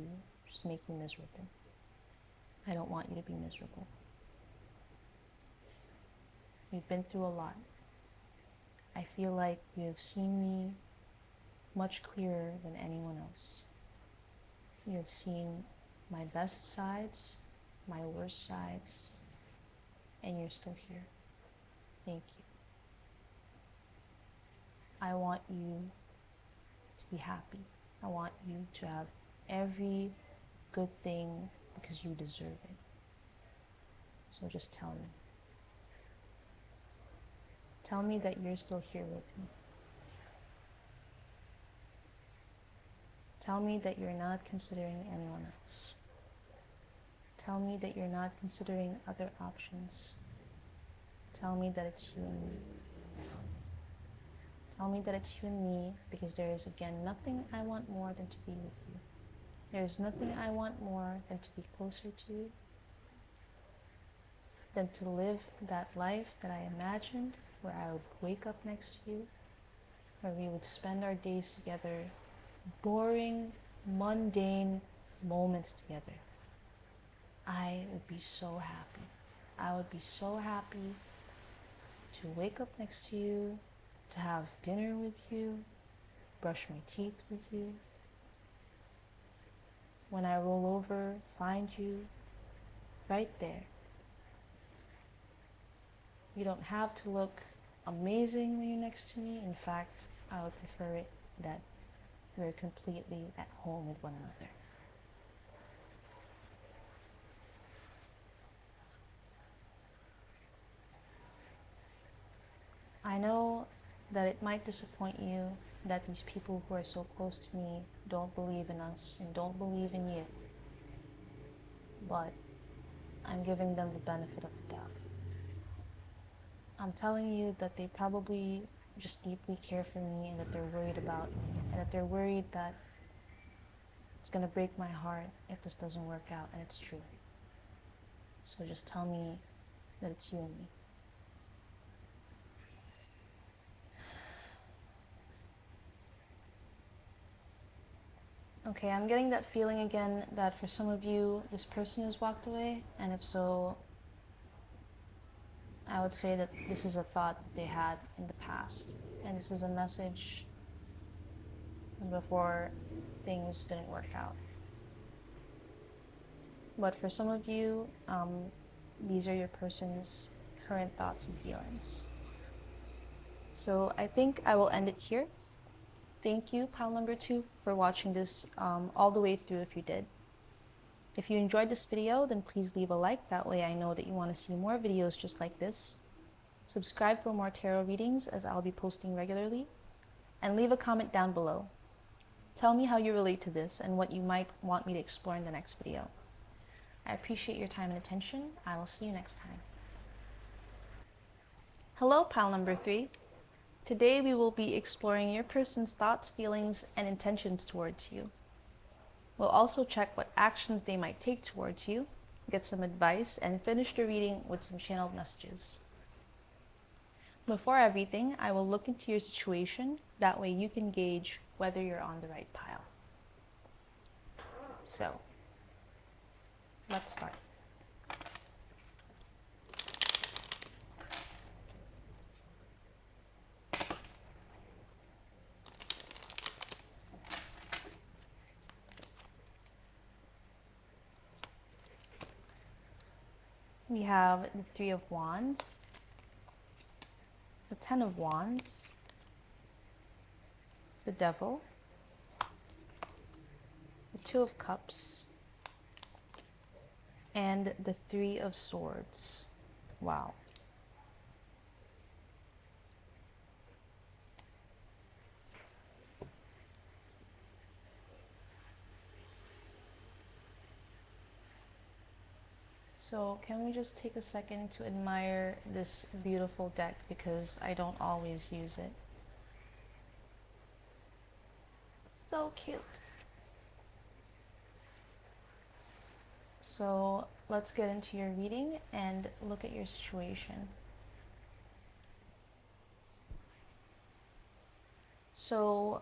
just make you miserable. I don't want you to be miserable. We've been through a lot. I feel like you have seen me much clearer than anyone else. You have seen my best sides, my worst sides, and you're still here. Thank you. I want you to be happy. I want you to have every good thing because you deserve it. So just tell me. Tell me that you're still here with me. Tell me that you're not considering anyone else. Tell me that you're not considering other options. Tell me that it's you and me. Tell me that it's you and me because there is again nothing I want more than to be with you. There is nothing I want more than to be closer to you, than to live that life that I imagined, where I would wake up next to you, where we would spend our days together, boring, mundane moments together. I would be so happy. I would be so happy to wake up next to you, to have dinner with you, brush my teeth with you. When I roll over, find you right there. You don't have to look amazing when you're next to me. In fact, I would prefer it that we're completely at home with one another. I know that it might disappoint you that these people who are so close to me don't believe in us and don't believe in you. But I'm giving them the benefit of the doubt. I'm telling you that they probably just deeply care for me and that they're worried about me and that they're worried that it's gonna break my heart if this doesn't work out, and it's true. So just tell me that it's you and me. Okay, I'm getting that feeling again that for some of you, this person has walked away, and if so, I would say that this is a thought that they had in the past, and this is a message before things didn't work out. But for some of you, these are your person's current thoughts and feelings. So I think I will end it here. Thank you, pile number 2, for watching this all the way through if you did. If you enjoyed this video, then please leave a like. That way I know that you want to see more videos just like this. Subscribe for more tarot readings as I'll be posting regularly. And leave a comment down below. Tell me how you relate to this and what you might want me to explore in the next video. I appreciate your time and attention. I will see you next time. Hello, pile number 3. Today we will be exploring your person's thoughts, feelings, and intentions towards you. We'll also check what actions they might take towards you, get some advice, and finish the reading with some channeled messages. Before everything, I will look into your situation. That way you can gauge whether you're on the right pile. So, let's start. We have the 3 of Wands, the 10 of Wands, the Devil, the 2 of Cups, and the 3 of Swords. Wow. So can we just take a second to admire this beautiful deck, because I don't always use it. So cute. So let's get into your reading and look at your situation. So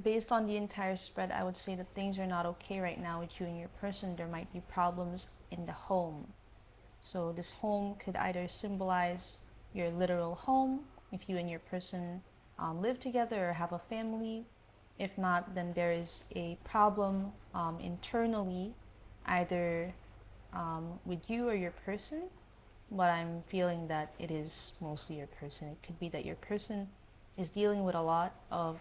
based on the entire spread, I would say that things are not okay right now with you and your person. There might be problems in the home. So this home could either symbolize your literal home, if you and your person live together or have a family. If not, then there is a problem internally, either with you or your person. But I'm feeling that it is mostly your person. It could be that your person is dealing with a lot of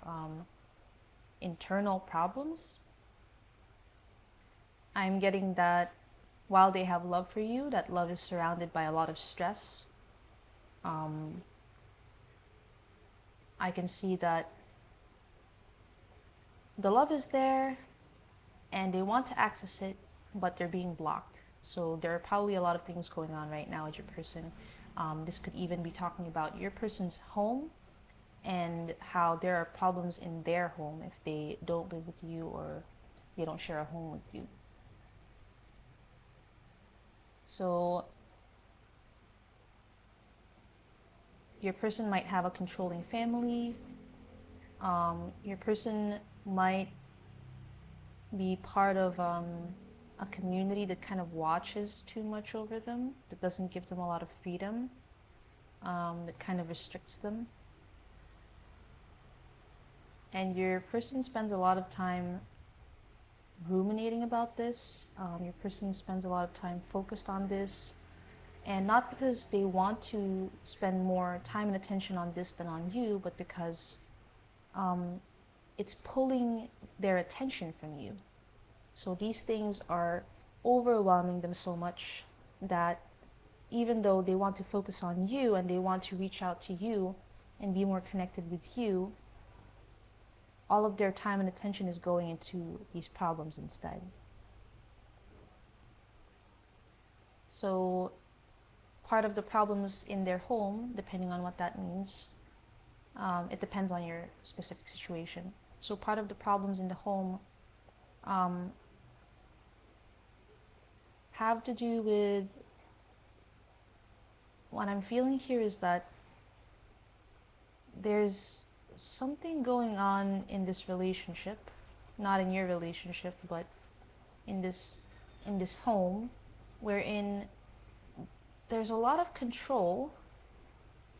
internal problems. I'm getting that while they have love for you, that love is surrounded by a lot of stress. I can see that the love is there and they want to access it, but they're being blocked. So there are probably a lot of things going on right now with your person. This could even be talking about your person's home and how there are problems in their home if they don't live with you or they don't share a home with you. So your person might have a controlling family. Your person might be part of a community that kind of watches too much over them, that doesn't give them a lot of freedom, that kind of restricts them. And your person spends a lot of time ruminating about this. Your person spends a lot of time focused on this, and not because they want to spend more time and attention on this than on you, but because it's pulling their attention from you. So these things are overwhelming them so much that even though they want to focus on you and they want to reach out to you and be more connected with you, all of their time and attention is going into these problems instead. So part of the problems in their home, depending on what that means, it depends on your specific situation. So part of the problems in the home um, have to do with, what I'm feeling here is that there's something going on in this relationship, not in your relationship, but in this home, wherein there's a lot of control,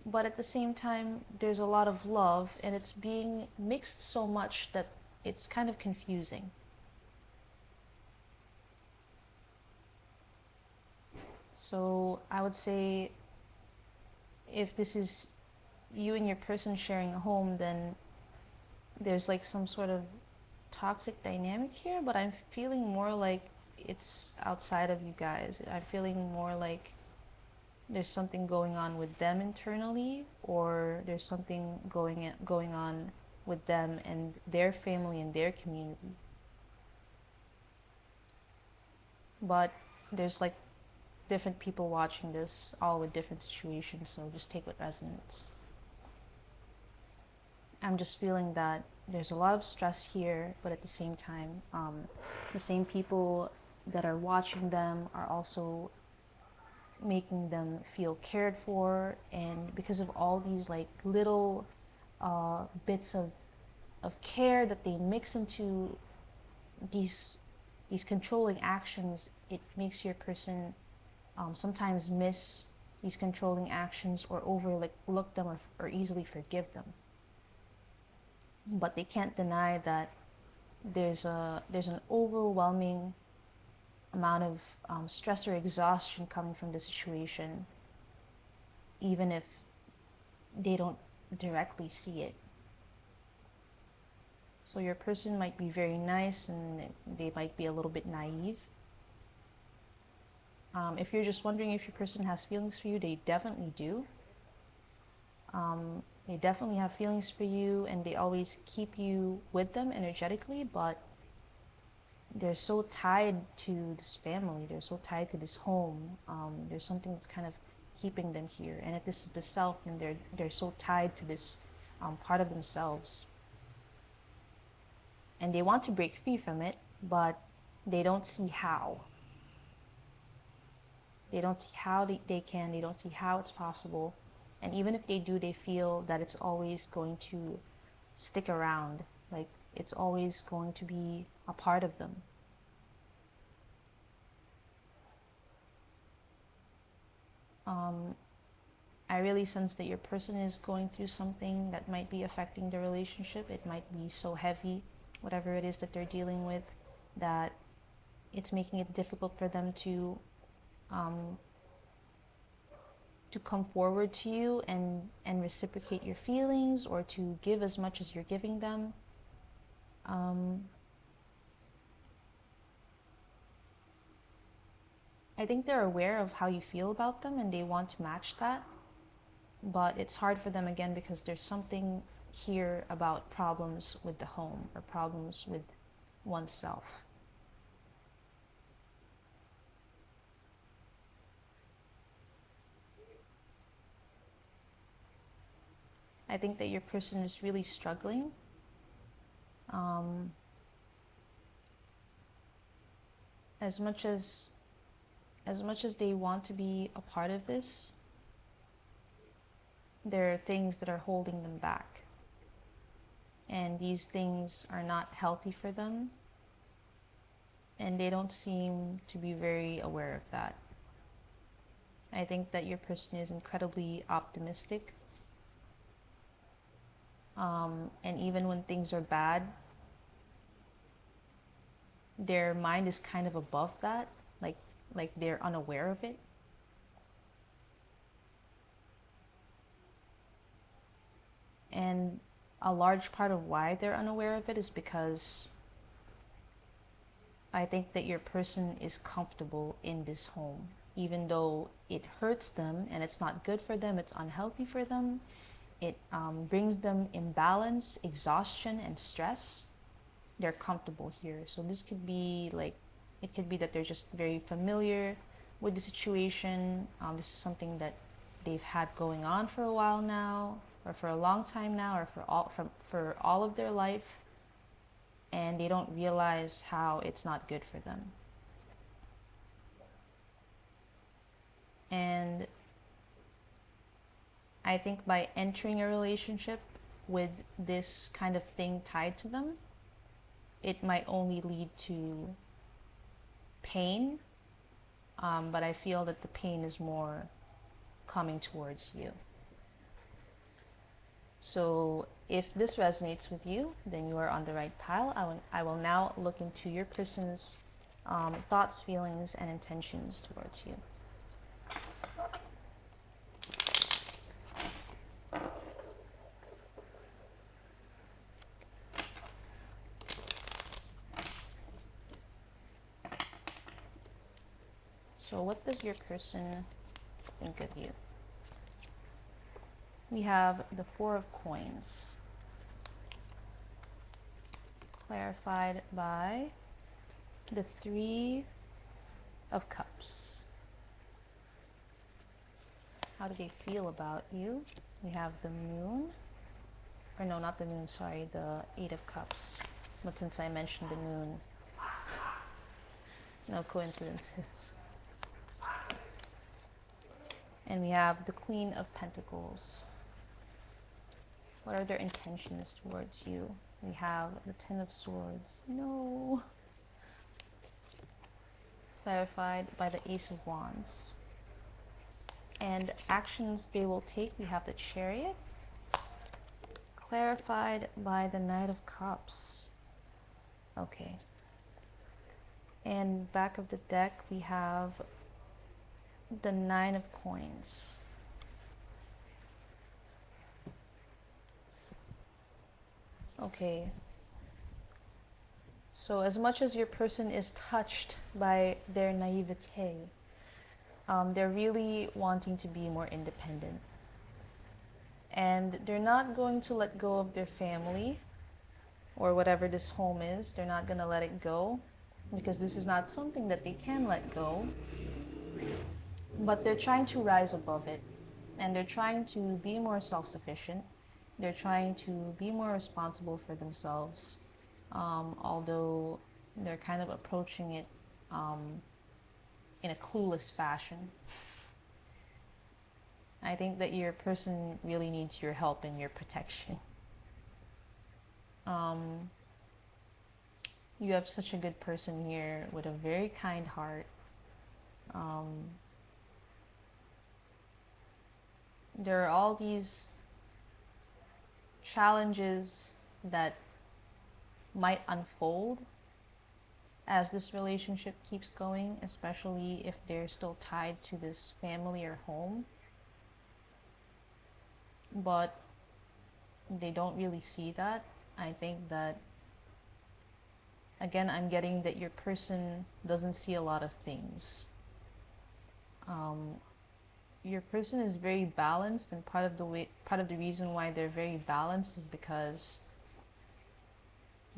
but at the same time there's a lot of love, and it's being mixed so much that it's kind of confusing. So I would say, if this is you and your person sharing a home, then there's like some sort of toxic dynamic here, but I'm feeling more like it's outside of you guys. I'm feeling more like there's something going on with them internally, or there's something going on with them and their family and their community. But there's like different people watching this, all with different situations, so just take what resonates. I'm just feeling that there's a lot of stress here, but at the same time, the same people that are watching them are also making them feel cared for, and because of all these like little bits of care that they mix into these controlling actions, it makes your person sometimes miss these controlling actions or overlook them, or easily forgive them. But they can't deny that there's an overwhelming amount of stress or exhaustion coming from the situation, even if they don't directly see it. So your person might be very nice, and they might be a little bit naive. If you're just wondering if your person has feelings for you, they definitely do. They definitely have feelings for you, and they always keep you with them energetically, but they're so tied to this family, they're so tied to this home. There's something that's kind of keeping them here, and if this is the self, and they're so tied to this part of themselves, and they want to break free from it, but they don't see how. They don't see how they can, they don't see how it's possible. And even if they do, they feel that it's always going to stick around, like it's always going to be a part of them. I really sense that your person is going through something that might be affecting the relationship. It might be so heavy, whatever it is that they're dealing with, that it's making it difficult for them to come forward to you and reciprocate your feelings, or to give as much as you're giving them. I think they're aware of how you feel about them, and they want to match that, but it's hard for them again because there's something here about problems with the home, or problems with oneself. I think that your person is really struggling. As much as they want to be a part of this, there are things that are holding them back, and these things are not healthy for them, and they don't seem to be very aware of that. I think that your person is incredibly optimistic, and even when things are bad, their mind is kind of above that, like they're unaware of it. And a large part of why they're unaware of it is because I think that your person is comfortable in this home. even though it hurts them and it's not good for them, it's unhealthy for them, it brings them imbalance, exhaustion, and stress, they're comfortable here. So this could be like, it could be that they're just very familiar with the situation. This is something that they've had going on for a while now, or for a long time now, or for all of their life, and they don't realize how it's not good for them. And I think by entering a relationship with this kind of thing tied to them, it might only lead to pain, but I feel that the pain is more coming towards you. So if this resonates with you, then you are on the right path. I will now look into your person's thoughts, feelings, and intentions towards you. So what does your person think of you? We have the Four of Coins, clarified by the Three of Cups. How do they feel about you? We have the Moon, or no, not the Moon, sorry, the Eight of Cups. But since I mentioned the Moon, no coincidences. And we have the Queen of Pentacles. What are their intentions towards you? We have the Ten of Swords. No. Clarified by the Ace of Wands. And actions they will take, we have the Chariot. Clarified by the Knight of Cups. Okay. And back of the deck, we have the Nine of Coins. Okay. So as much as your person is touched by their naivete, they're really wanting to be more independent. And they're not going to let go of their family or whatever this home is. They're not going to let it go because this is not something that they can let go. But they're trying to rise above it, and they're trying to be more self-sufficient. They're trying to be more responsible for themselves, although they're kind of approaching it in a clueless fashion. I think that your person really needs your help and your protection. You have such a good person here with a very kind heart. There are all these challenges that might unfold as this relationship keeps going, especially if they're still tied to this family or home. But they don't really see that. I think that, again, I'm getting that your person doesn't see a lot of things. Your person is very balanced, and part of the reason why they're very balanced is because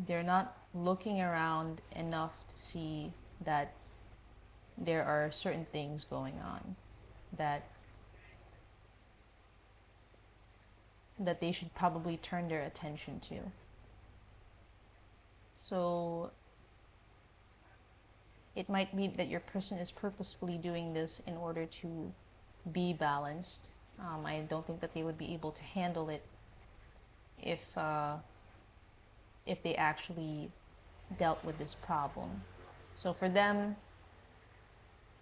they're not looking around enough to see that there are certain things going on that they should probably turn their attention to. So it might be that your person is purposefully doing this in order to be balanced. I don't think that they would be able to handle it if they actually dealt with this problem. So for them,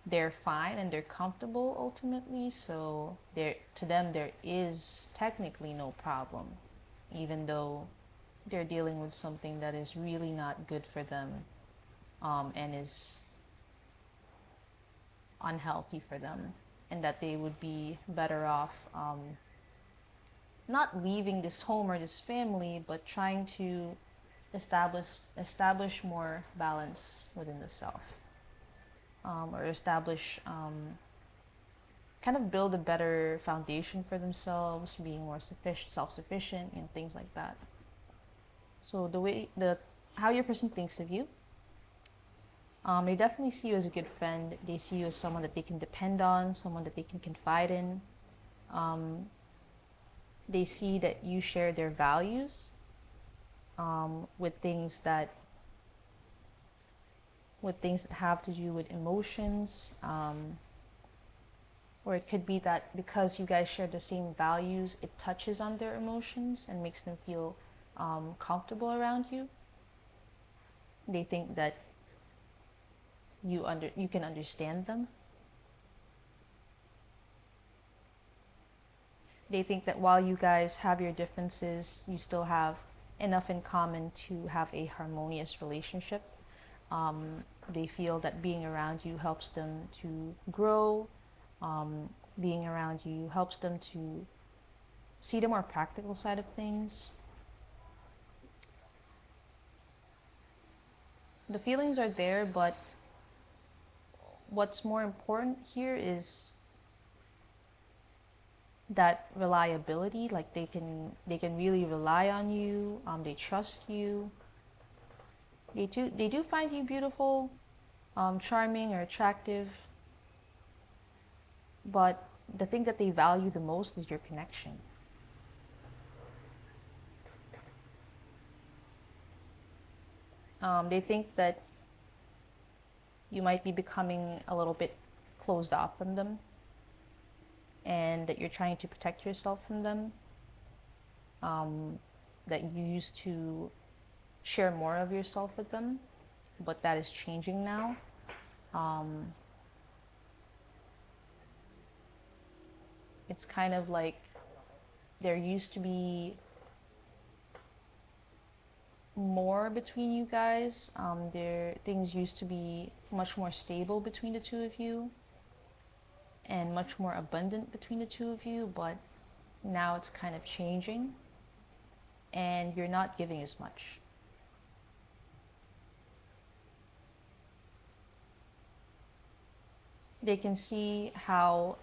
they're fine and they're comfortable ultimately. So to them there is technically no problem, even though they're dealing with something that is really not good for them, and is unhealthy for them, and that they would be better off not leaving this home or this family, but trying to establish more balance within the self, or establish kind of build a better foundation for themselves, being more sufficient, self-sufficient, things like that. So the how your person thinks of you, they definitely see you as a good friend. They see you as someone that they can depend on, someone that they can confide in. Um, they see that you share their values, with things that have to do with emotions, or it could be that because you guys share the same values, it touches on their emotions and makes them feel comfortable around you. They think that you can understand them. They think that while you guys have your differences, you still have enough in common to have a harmonious relationship. They feel that being around you helps them to grow. Being around you helps them to see the more practical side of things. The feelings are there, but what's more important here is that reliability. Like they can really rely on you. They trust you. They do find you beautiful, charming, or attractive. But the thing that they value the most is your connection. They think that you might be becoming a little bit closed off from them, and that you're trying to protect yourself from them. That you used to share more of yourself with them, but that is changing now. It's kind of like there used to be more between you guys. Things used to be much more stable between the two of you and much more abundant between the two of you, but now it's kind of changing and you're not giving as much. They can see how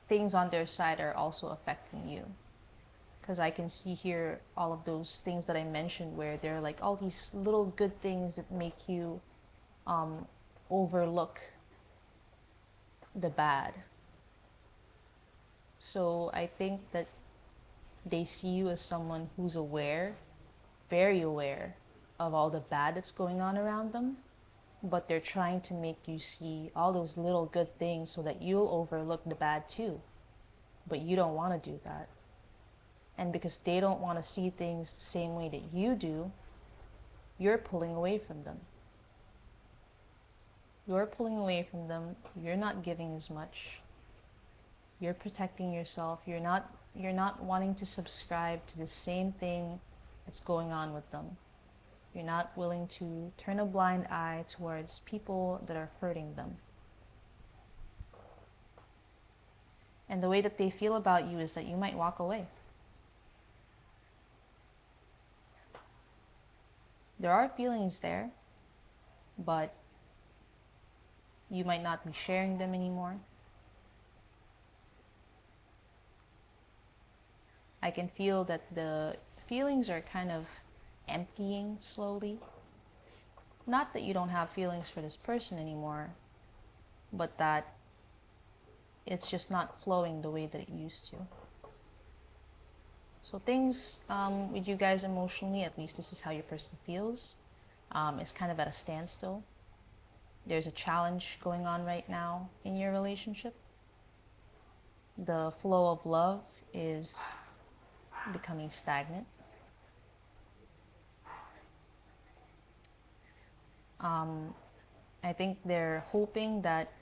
things on their side are also affecting you. Because I can see here all of those things that I mentioned where there are like all these little good things that make you overlook the bad. So I think that they see you as someone who's aware, very aware of all the bad that's going on around them, but they're trying to make you see all those little good things so that you'll overlook the bad too. But you don't want to do that. And because they don't want to see things the same way that you do, you're pulling away from them. You're pulling away from them. You're not giving as much. You're protecting yourself. You're not wanting to subscribe to the same thing that's going on with them. You're not willing to turn a blind eye towards people that are hurting them. And the way that they feel about you is that you might walk away. There are feelings there, but you might not be sharing them anymore. I can feel that the feelings are kind of emptying slowly. Not that you don't have feelings for this person anymore, but that it's just not flowing the way that it used to. So things with you guys emotionally, at least this is how your person feels, is kind of at a standstill. There's a challenge going on right now in your relationship. The flow of love is becoming stagnant. I think they're hoping that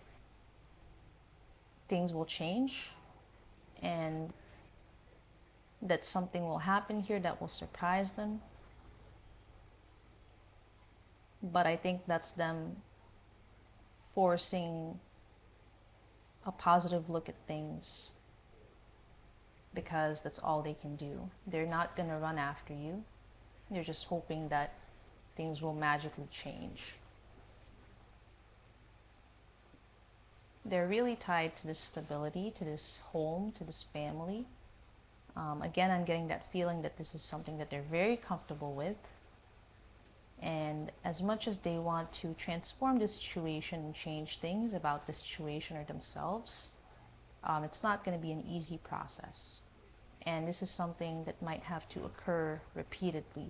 things will change and that something will happen here that will surprise them. But I think that's them forcing a positive look at things because that's all they can do. They're not going to run after you. They're just hoping that things will magically change. They're really tied to this stability, to this home, to this family. Again, I'm getting that feeling that this is something that they're very comfortable with. And as much as they want to transform the situation and change things about the situation or themselves, it's not going to be an easy process. And this is something that might have to occur repeatedly.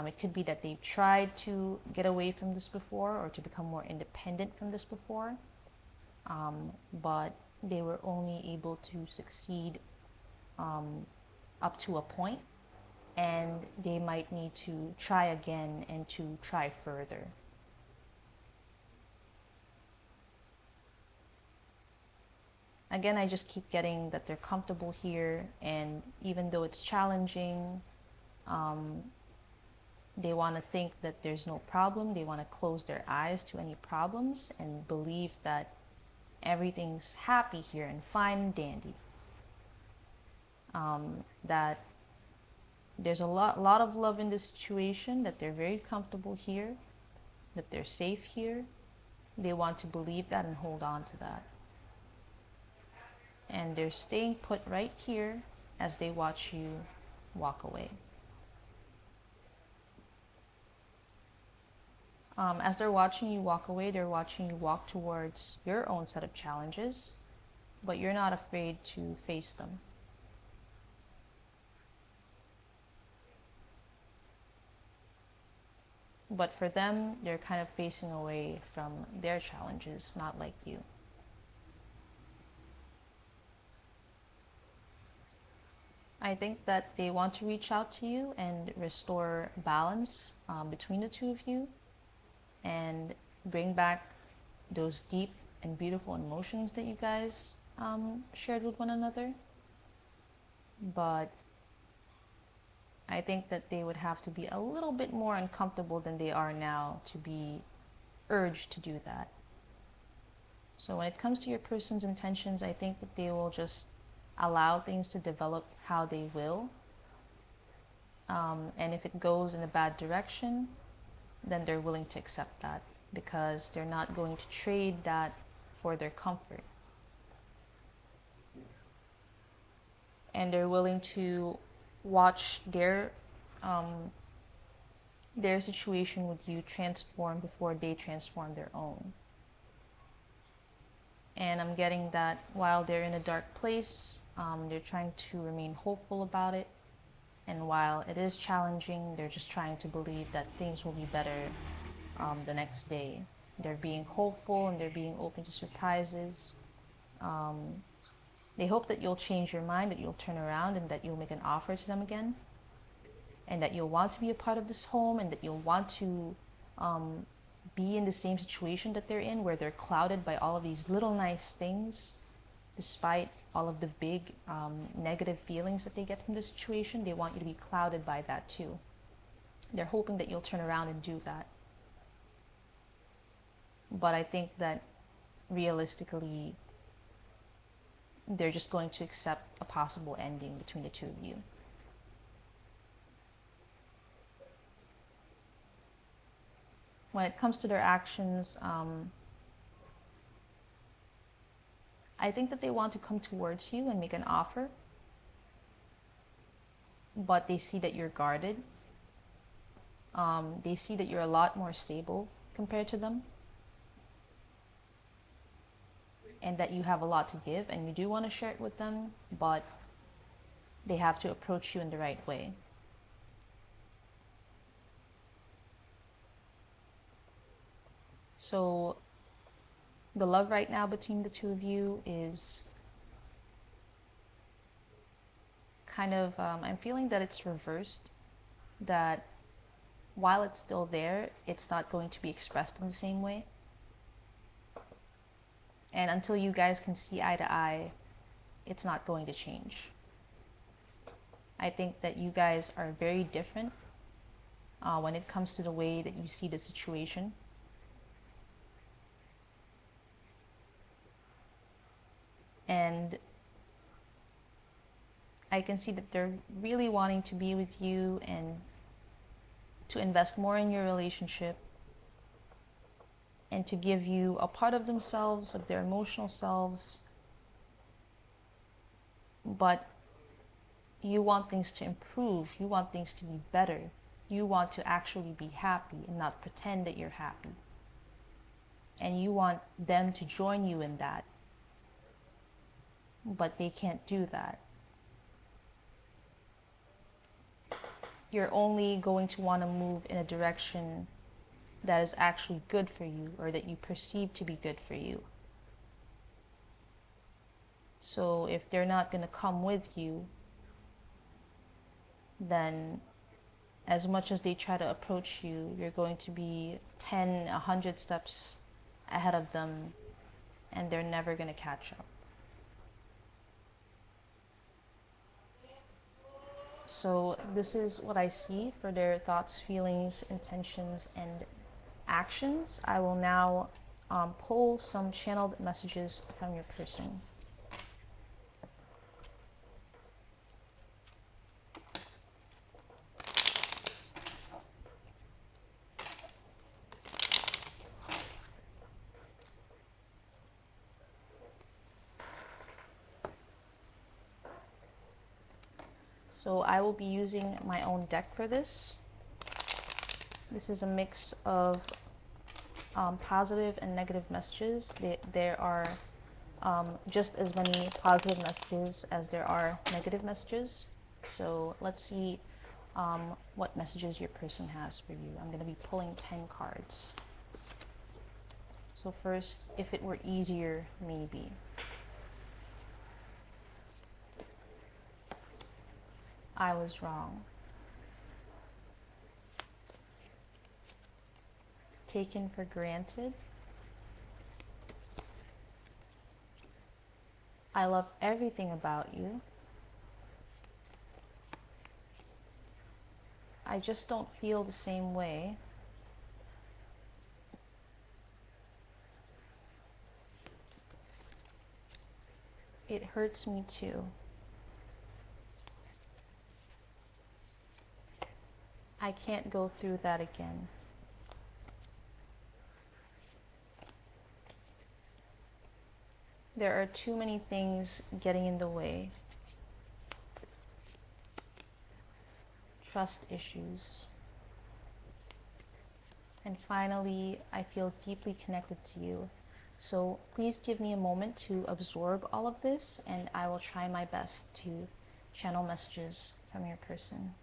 It could be that they've tried to get away from this before or to become more independent from this before, but they were only able to succeed up to a point, and they might need to try again and to try further. Again, I just keep getting that they're comfortable here, and even though it's challenging, they want to think that there's no problem. They want to close their eyes to any problems and believe that everything's happy here and fine and dandy. That there's a lot of love in this situation, that they're very comfortable here, that they're safe here. They want to believe that and hold on to that. And they're staying put right here as they watch you walk away. As they're watching you walk away, they're watching you walk towards your own set of challenges, but you're not afraid to face them. But for them, they're kind of facing away from their challenges, not like you. I think that they want to reach out to you and restore balance between the two of you and bring back those deep and beautiful emotions that you guys shared with one another. But I think that they would have to be a little bit more uncomfortable than they are now to be urged to do that. So when it comes to your person's intentions, I think that they will just allow things to develop how they will. And if it goes in a bad direction, then they're willing to accept that because they're not going to trade that for their comfort. And they're willing to watch their situation with you transform before they transform their own. And I'm getting that while they're in a dark place, they're trying to remain hopeful about it. And while it is challenging, they're just trying to believe that things will be better the next day. They're being hopeful and they're being open to surprises. They hope that you'll change your mind, that you'll turn around, and that you'll make an offer to them again. And that you'll want to be a part of this home, and that you'll want to be in the same situation that they're in, where they're clouded by all of these little nice things, despite all of the big negative feelings that they get from the situation. They want you to be clouded by that too. They're hoping that you'll turn around and do that. But I think that realistically, they're just going to accept a possible ending between the two of you. When it comes to their actions, I think that they want to come towards you and make an offer, but they see that you're guarded. They see that you're a lot more stable compared to them, and that you have a lot to give, and you do want to share it with them, but they have to approach you in the right way. So the love right now between the two of you is kind of, I'm feeling that it's reversed, that while it's still there, it's not going to be expressed in the same way. And until you guys can see eye to eye, it's not going to change. I think that you guys are very different when it comes to the way that you see the situation. And I can see that they're really wanting to be with you and to invest more in your relationship. and to give you a part of themselves, of their emotional selves, but you want things to improve, you want things to be better, you want to actually be happy and not pretend that you're happy. And you want them to join you in that, but they can't do that. You're only going to want to move in a direction that is actually good for you, or that you perceive to be good for you. So if they're not going to come with you, then as much as they try to approach you, you're going to be 10, 100 steps ahead of them, and they're never going to catch up. So this is what I see for their thoughts, feelings, intentions, and actions. I will now pull some channeled messages from your person. So I will be using my own deck for this. This is a mix of positive and negative messages. There are just as many positive messages as there are negative messages. So let's see what messages your person has for you. I'm going to be pulling 10 cards. So first, if it were easier, maybe. I was wrong. Taken for granted. I love everything about you. I just don't feel the same way. It hurts me too. I can't go through that again. There are too many things getting in the way. Trust issues. And finally, I feel deeply connected to you. So please give me a moment to absorb all of this, and I will try my best to channel messages from your person.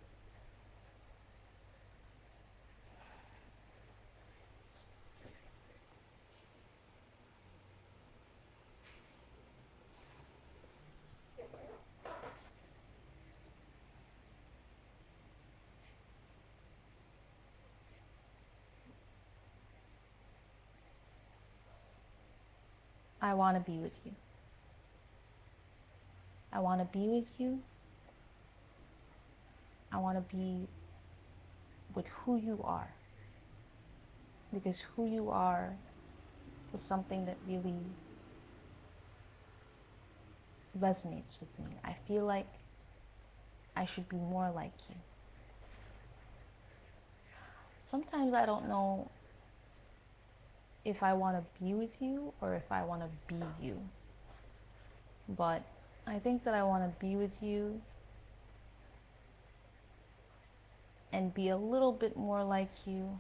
I want to be with you. I want to be with you. I want to be with who you are. Because who you are is something that really resonates with me. I feel like I should be more like you. Sometimes I don't know if I want to be with you or if I want to be you. But I think that I want to be with you and be a little bit more like you,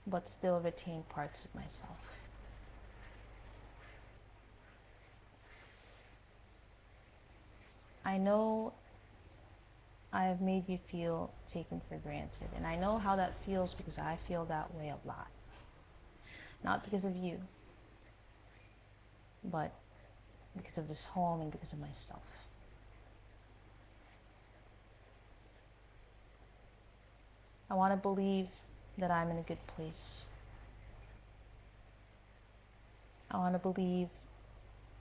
but still retain parts of myself. I know I have made you feel taken for granted, and I know how that feels because I feel that way a lot. Not because of you, but because of this home and because of myself. I want to believe that I'm in a good place. I want to believe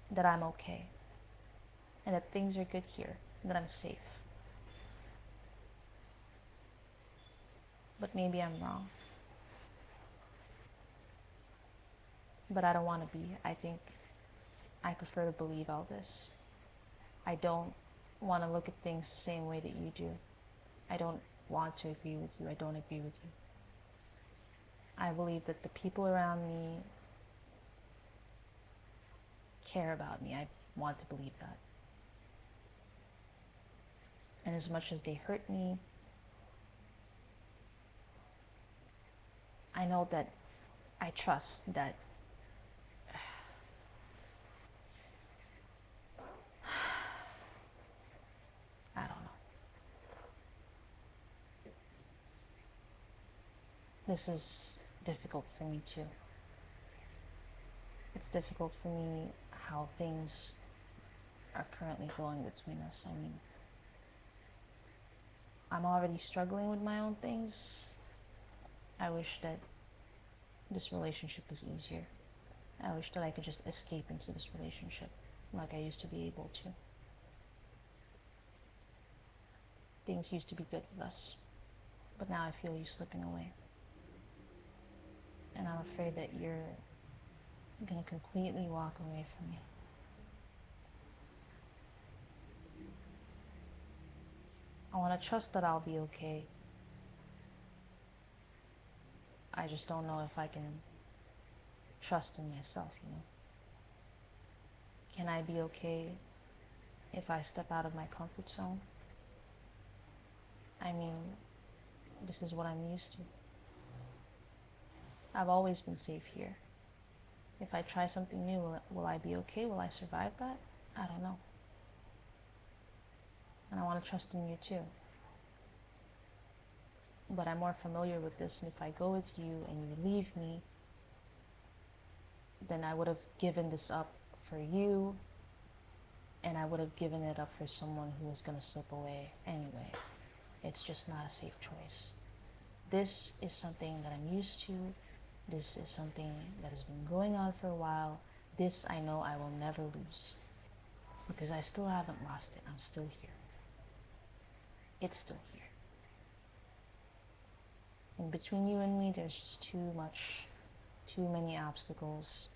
that I'm okay and that things are good here, that I'm safe. But maybe I'm wrong. But I don't want to be. I think I prefer to believe all this. I don't want to look at things the same way that you do. I don't want to agree with you. I don't agree with you. I believe that the people around me care about me. I want to believe that. And as much as they hurt me, I know that I trust that I don't know. This is difficult for me too. It's difficult for me how things are currently going between us. I mean, I'm already struggling with my own things. I wish that this relationship was easier. I wish that I could just escape into this relationship like I used to be able to. Things used to be good with us, but now I feel you slipping away. And I'm afraid that you're gonna completely walk away from me. I want to trust that I'll be okay. I just don't know if I can trust in myself, you know? Can I be okay if I step out of my comfort zone? I mean, this is what I'm used to. I've always been safe here. If I try something new, will I be okay? Will I survive that? I don't know. And I want to trust in you too. But I'm more familiar with this, and if I go with you and you leave me, then I would have given this up for you, and I would have given it up for someone who was going to slip away anyway. It's just not a safe choice. This is something that I'm used to. This is something that has been going on for a while. This I know I will never lose, because I still haven't lost it. I'm still here. It's still here. And between you and me, there's just too many obstacles.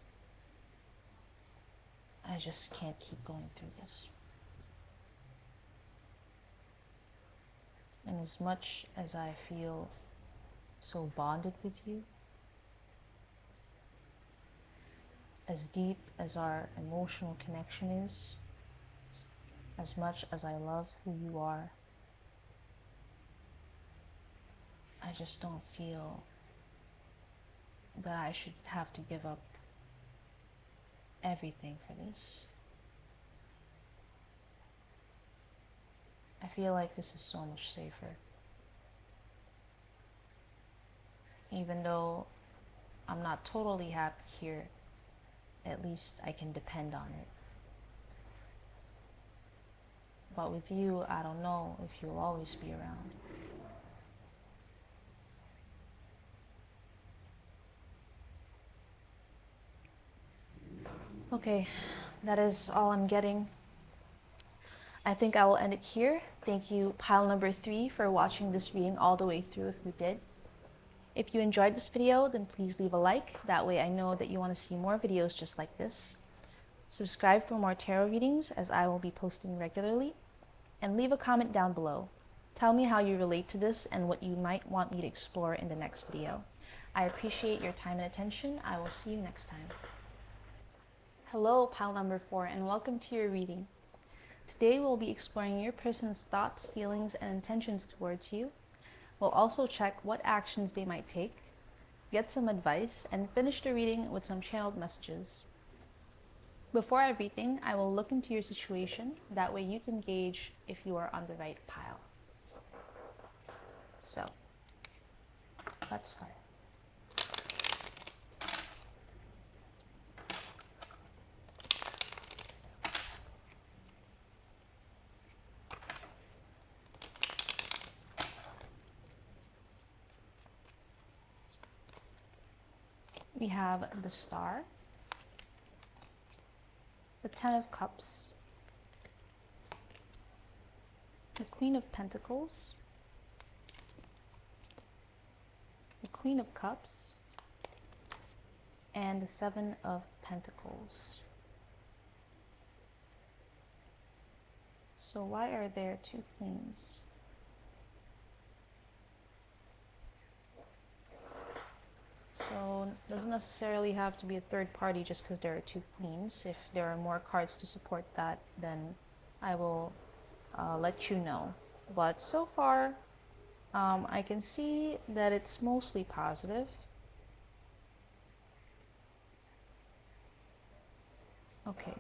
I just can't keep going through this. And as much as I feel so bonded with you, as deep as our emotional connection is, as much as I love who you are, I just don't feel that I should have to give up everything for this. I feel like this is so much safer. Even though I'm not totally happy here, at least I can depend on it. But with you, I don't know if you'll always be around. Okay, that is all I'm getting. I think I will end it here. Thank you, pile number 3, for watching this reading all the way through if you did. If you enjoyed this video, then please leave a like. That way I know that you want to see more videos just like this. Subscribe for more tarot readings, as I will be posting regularly. And leave a comment down below. Tell me how you relate to this and what you might want me to explore in the next video. I appreciate your time and attention. I will see you next time. Hello, pile number 4, and welcome to your reading. Today we'll be exploring your person's thoughts, feelings, and intentions towards you. We'll also check what actions they might take, get some advice, and finish the reading with some channeled messages. Before everything, I will look into your situation. That way you can gauge if you are on the right pile. So, let's start. We have the Star, the Ten of Cups, the Queen of Pentacles, the Queen of Cups, and the Seven of Pentacles. So why are there 2 queens? So it doesn't necessarily have to be a third party just because there are two queens. If there are more cards to support that, then I will let you know. But so far, I can see that it's mostly positive. Okay.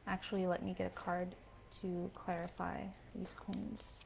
Actually, let me get a card to clarify these queens.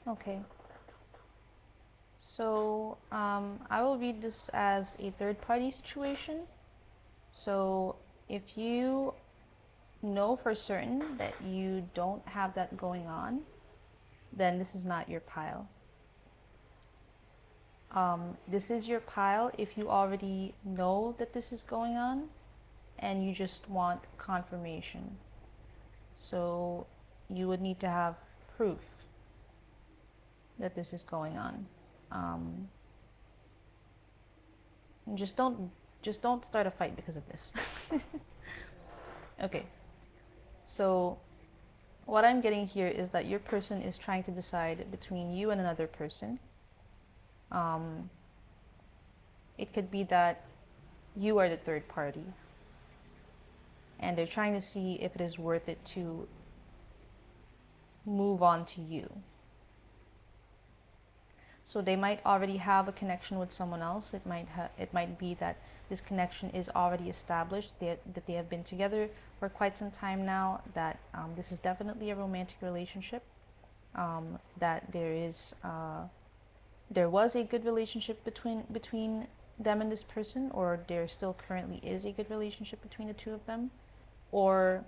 Okay. So I will read this as a third party situation. So if you know for certain that you don't have that going on, then this is not your pile. This is your pile if you already know that this is going on and you just want confirmation. So you would need to have proof that this is going on. And just don't start a fight because of this. Okay. So what I'm getting here is that your person is trying to decide between you and another person. It could be that you are the third party and they're trying to see if it is worth it to move on to you. So they might already have a connection with someone else. It might be that this connection is already established, that they have been together for quite some time now, that this is definitely a romantic relationship, that there was a good relationship between them and this person, or there still currently is a good relationship between the two of them, or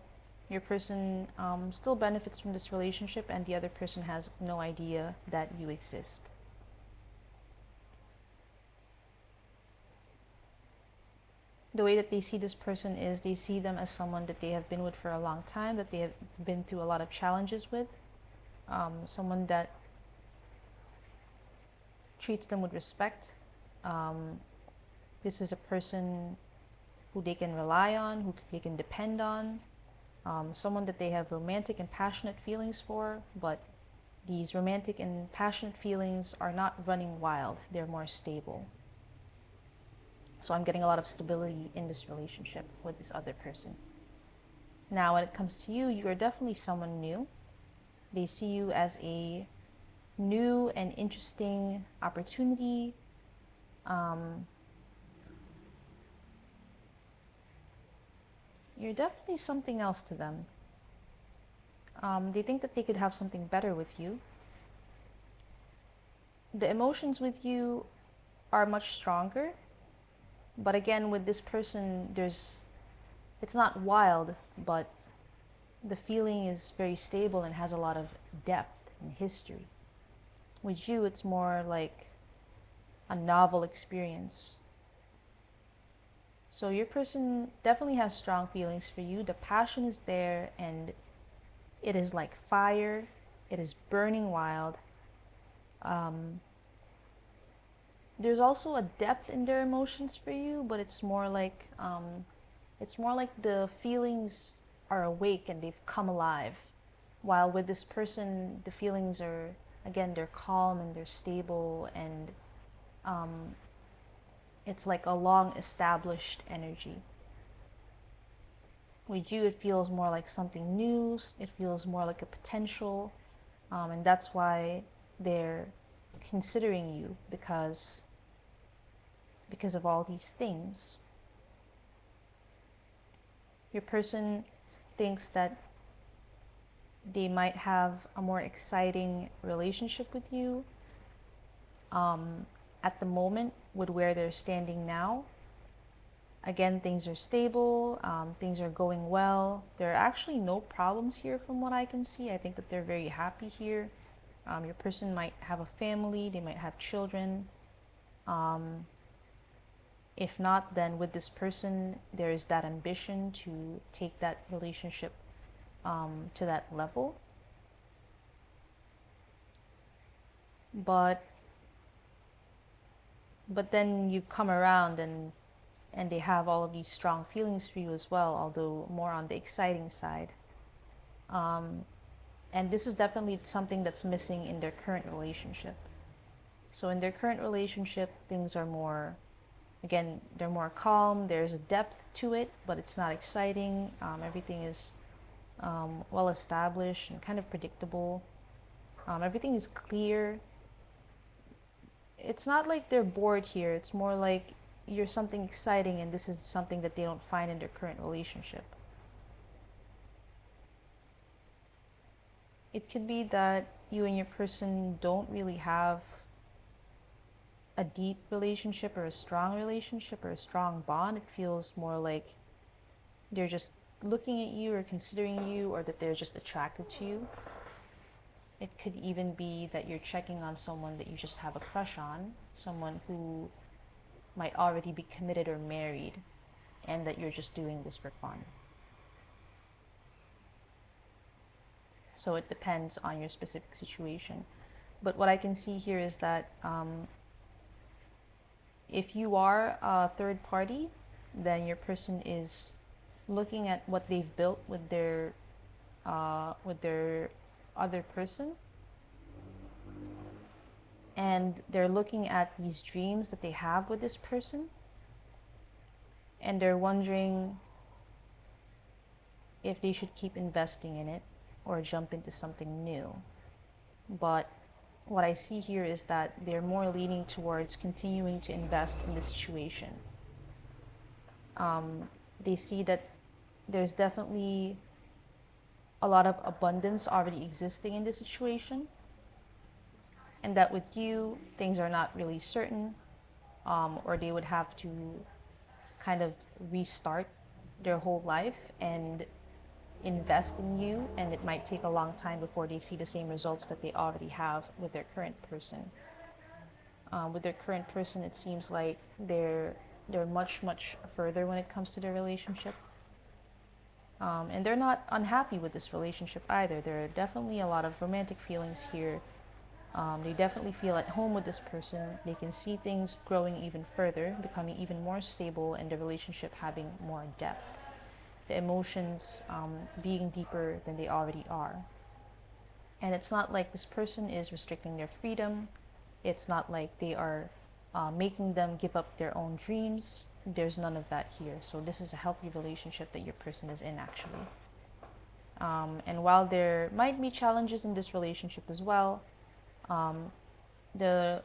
your person still benefits from this relationship and the other person has no idea that you exist. The way that they see this person is they see them as someone that they have been with for a long time, that they have been through a lot of challenges with, someone that treats them with respect. This is a person who they can rely on, who they can depend on, someone that they have romantic and passionate feelings for, but these romantic and passionate feelings are not running wild, they're more stable. So I'm getting a lot of stability in this relationship with this other person. Now, when it comes to you, you are definitely someone new. They see you as a new and interesting opportunity. You're definitely something else to them. They think that they could have something better with you. The emotions with you are much stronger. But again, with this person, it's not wild, but the feeling is very stable and has a lot of depth and history. With you, it's more like a novel experience. So your person definitely has strong feelings for you. The passion is there and it is like fire. It is burning wild. There's also a depth in their emotions for you, but it's more like the feelings are awake and they've come alive. While with this person, the feelings are, again, they're calm and they're stable, and it's like a long established energy. With you, it feels more like something new. It feels more like a potential, and that's why they're considering you, because of all these things. Your person thinks that they might have a more exciting relationship with you at the moment with where they're standing now. Again, things are stable, things are going well. There are actually no problems here from what I can see. I think that they're very happy here. Your person might have a family, they might have children. If not, then with this person, there is that ambition to take that relationship to that level. But then you come around and they have all of these strong feelings for you as well, although more on the exciting side. And this is definitely something that's missing in their current relationship. So in their current relationship, things are more, again, they're more calm, there's a depth to it, but it's not exciting. Everything is well established and kind of predictable. Everything is clear. It's not like they're bored here, it's more like you're something exciting and this is something that they don't find in their current relationship. It could be that you and your person don't really have a deep relationship or a strong relationship or a strong bond. It feels more like they're just looking at you or considering you, or that they're just attracted to you. It could even be that you're checking on someone that you just have a crush on, someone who might already be committed or married, and that you're just doing this for fun. So it depends on your specific situation. But what I can see here is that if you are a third party, then your person is looking at what they've built with their other person, and they're looking at these dreams that they have with this person, and they're wondering if they should keep investing in it or jump into something new. But what I see here is that they're more leaning towards continuing to invest in the situation. They see that there's definitely a lot of abundance already existing in the situation, and that with you, things are not really certain, or they would have to kind of restart their whole life and invest in you, and it might take a long time before they see the same results that they already have with their current person. With their current person, it seems like they're much further when it comes to their relationship. And they're not unhappy with this relationship either. There are definitely a lot of romantic feelings here. They definitely feel at home with this person. They can see things growing even further, becoming even more stable, and the relationship having more depth. The emotions being deeper than they already are. And it's not like this person is restricting their freedom. It's not like they are making them give up their own dreams. There's none of that here. So this is a healthy relationship that your person is in, actually. And while there might be challenges in this relationship as well, the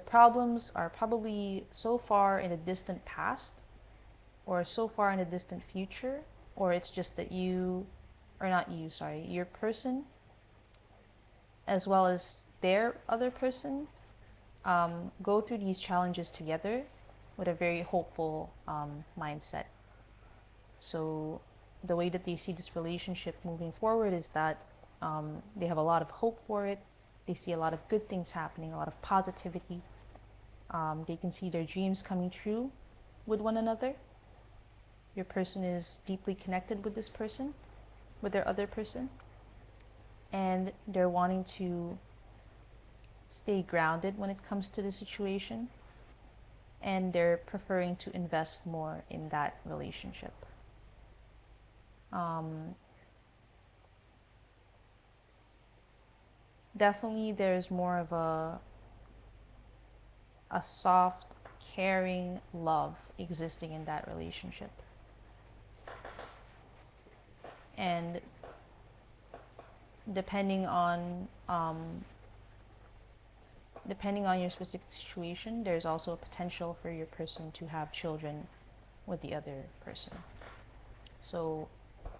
problems are probably so far in the distant past, or so far in the distant future, or it's just that your person, as well as their other person, go through these challenges together with a very hopeful mindset. So the way that they see this relationship moving forward is that they have a lot of hope for it. They see a lot of good things happening, a lot of positivity. They can see their dreams coming true with one another. Your person is deeply connected with this person, with their other person, and they're wanting to stay grounded when it comes to the situation, and they're preferring to invest more in that relationship. Definitely there's more of a soft, caring love existing in that relationship. And depending on your specific situation, there's also a potential for your person to have children with the other person. So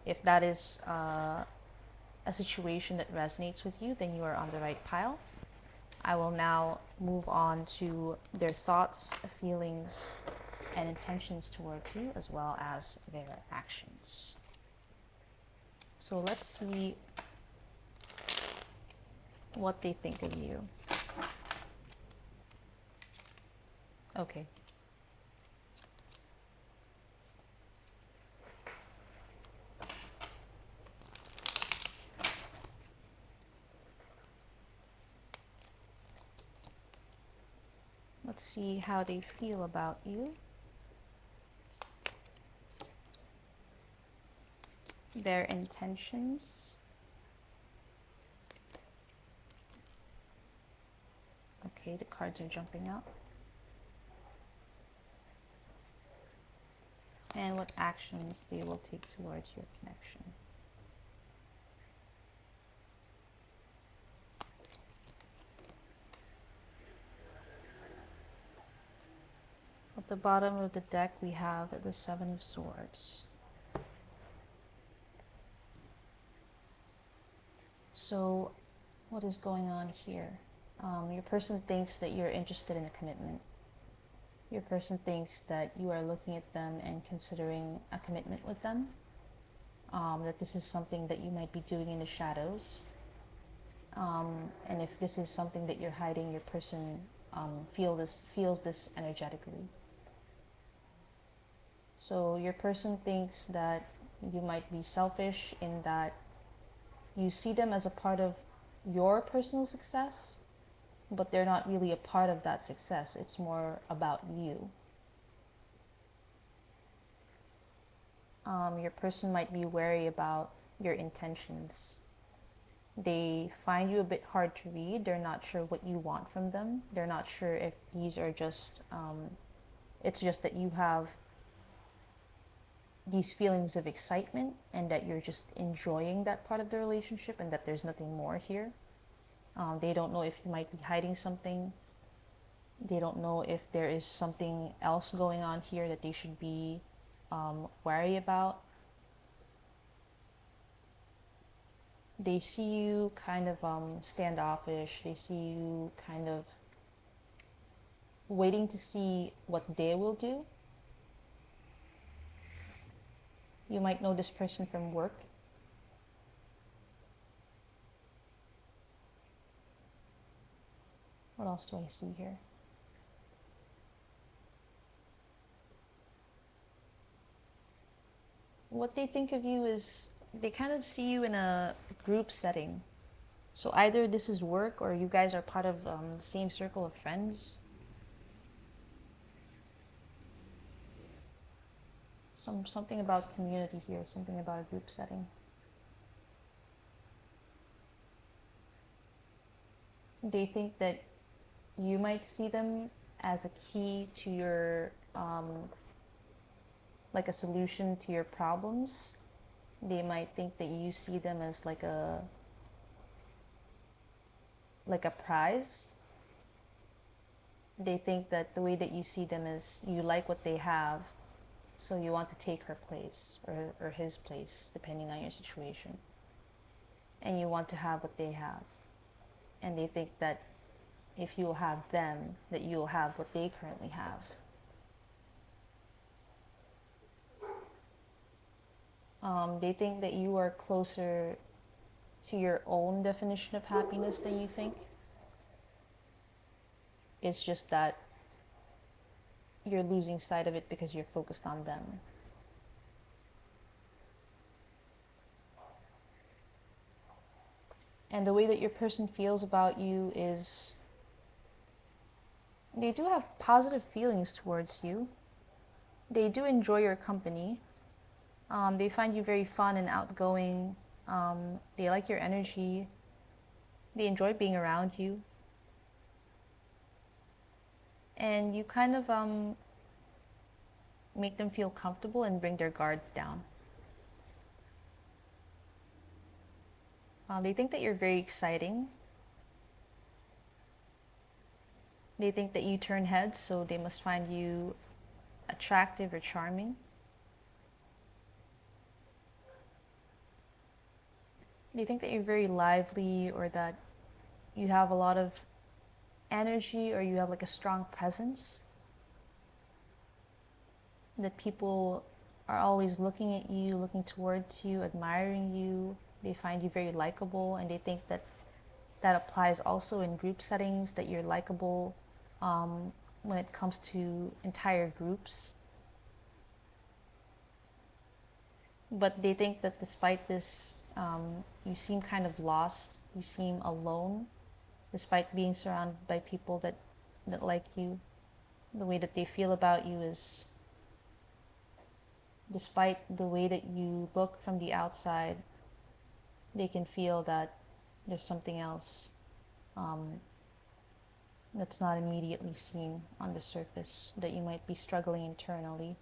if that is a situation that resonates with you, then you are on the right pile. I will now move on to their thoughts, feelings, and intentions towards you, as well as their actions. So let's see what they think of you. Okay. Let's see how they feel about you. Their intentions. Okay, the cards are jumping out. And what actions they will take towards your connection. At the bottom of the deck, we have the Seven of Swords. So, what is going on here? Your person thinks that you're interested in a commitment. Your person thinks that you are looking at them and considering a commitment with them. That this is something that you might be doing in the shadows. And if this is something that you're hiding, your person feels this energetically. So your person thinks that you might be selfish in that you see them as a part of your personal success, but they're not really a part of that success. It's more about you. Your person might be wary about your intentions. They find you a bit hard to read. They're not sure what you want from them. They're not sure if these are just, it's just that you have these feelings of excitement and that you're just enjoying that part of the relationship and that there's nothing more here. They don't know if you might be hiding something. They don't know if there is something else going on here that they should be wary about. They see you kind of standoffish. They see you kind of waiting to see what they will do. You might know this person from work. What else do I see here? What they think of you is they kind of see you in a group setting. So either this is work or you guys are part of the same circle of friends. Something about community here, something about a group setting. They think that you might see them as a key to your, like a solution to your problems. They might think that you see them as like a prize. They think that the way that you see them is you like what they have, so you want to take her place or his place, depending on your situation. And you want to have what they have. And they think that if you'll have them, that you'll have what they currently have. They think that you are closer to your own definition of happiness than you think. It's just that you're losing sight of it because you're focused on them. And the way that your person feels about you is they do have positive feelings towards you. They do enjoy your company. They find you very fun and outgoing. They like your energy. They enjoy being around you. And you kind of make them feel comfortable and bring their guard down. They think that you're very exciting. They think that you turn heads, so they must find you attractive or charming. They think that you're very lively or that you have a lot of energy or you have like a strong presence. That people are always looking at you, looking towards you, admiring you. They find you very likable and they think that that applies also in group settings, that you're likable when it comes to entire groups. But they think that despite this, you seem kind of lost, you seem alone, despite being surrounded by people that like you. The way that they feel about you is, despite the way that you look from the outside, they can feel that there's something else that's not immediately seen on the surface, that you might be struggling internally.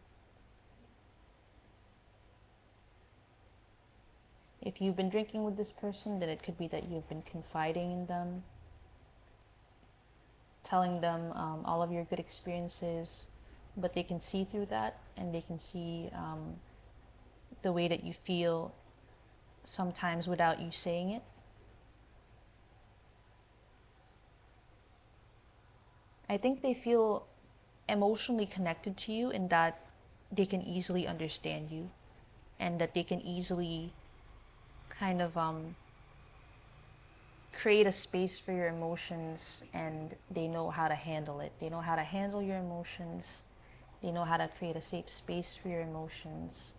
If you've been drinking with this person, then it could be that you've been confiding in them, telling them all of your good experiences, but they can see through that, and they can see the way that you feel sometimes without you saying it. I think they feel emotionally connected to you in that they can easily understand you, and that they can easily kind of create a space for your emotions, and they know how to handle it. They know how to handle your emotions. They know how to create a safe space for your emotions.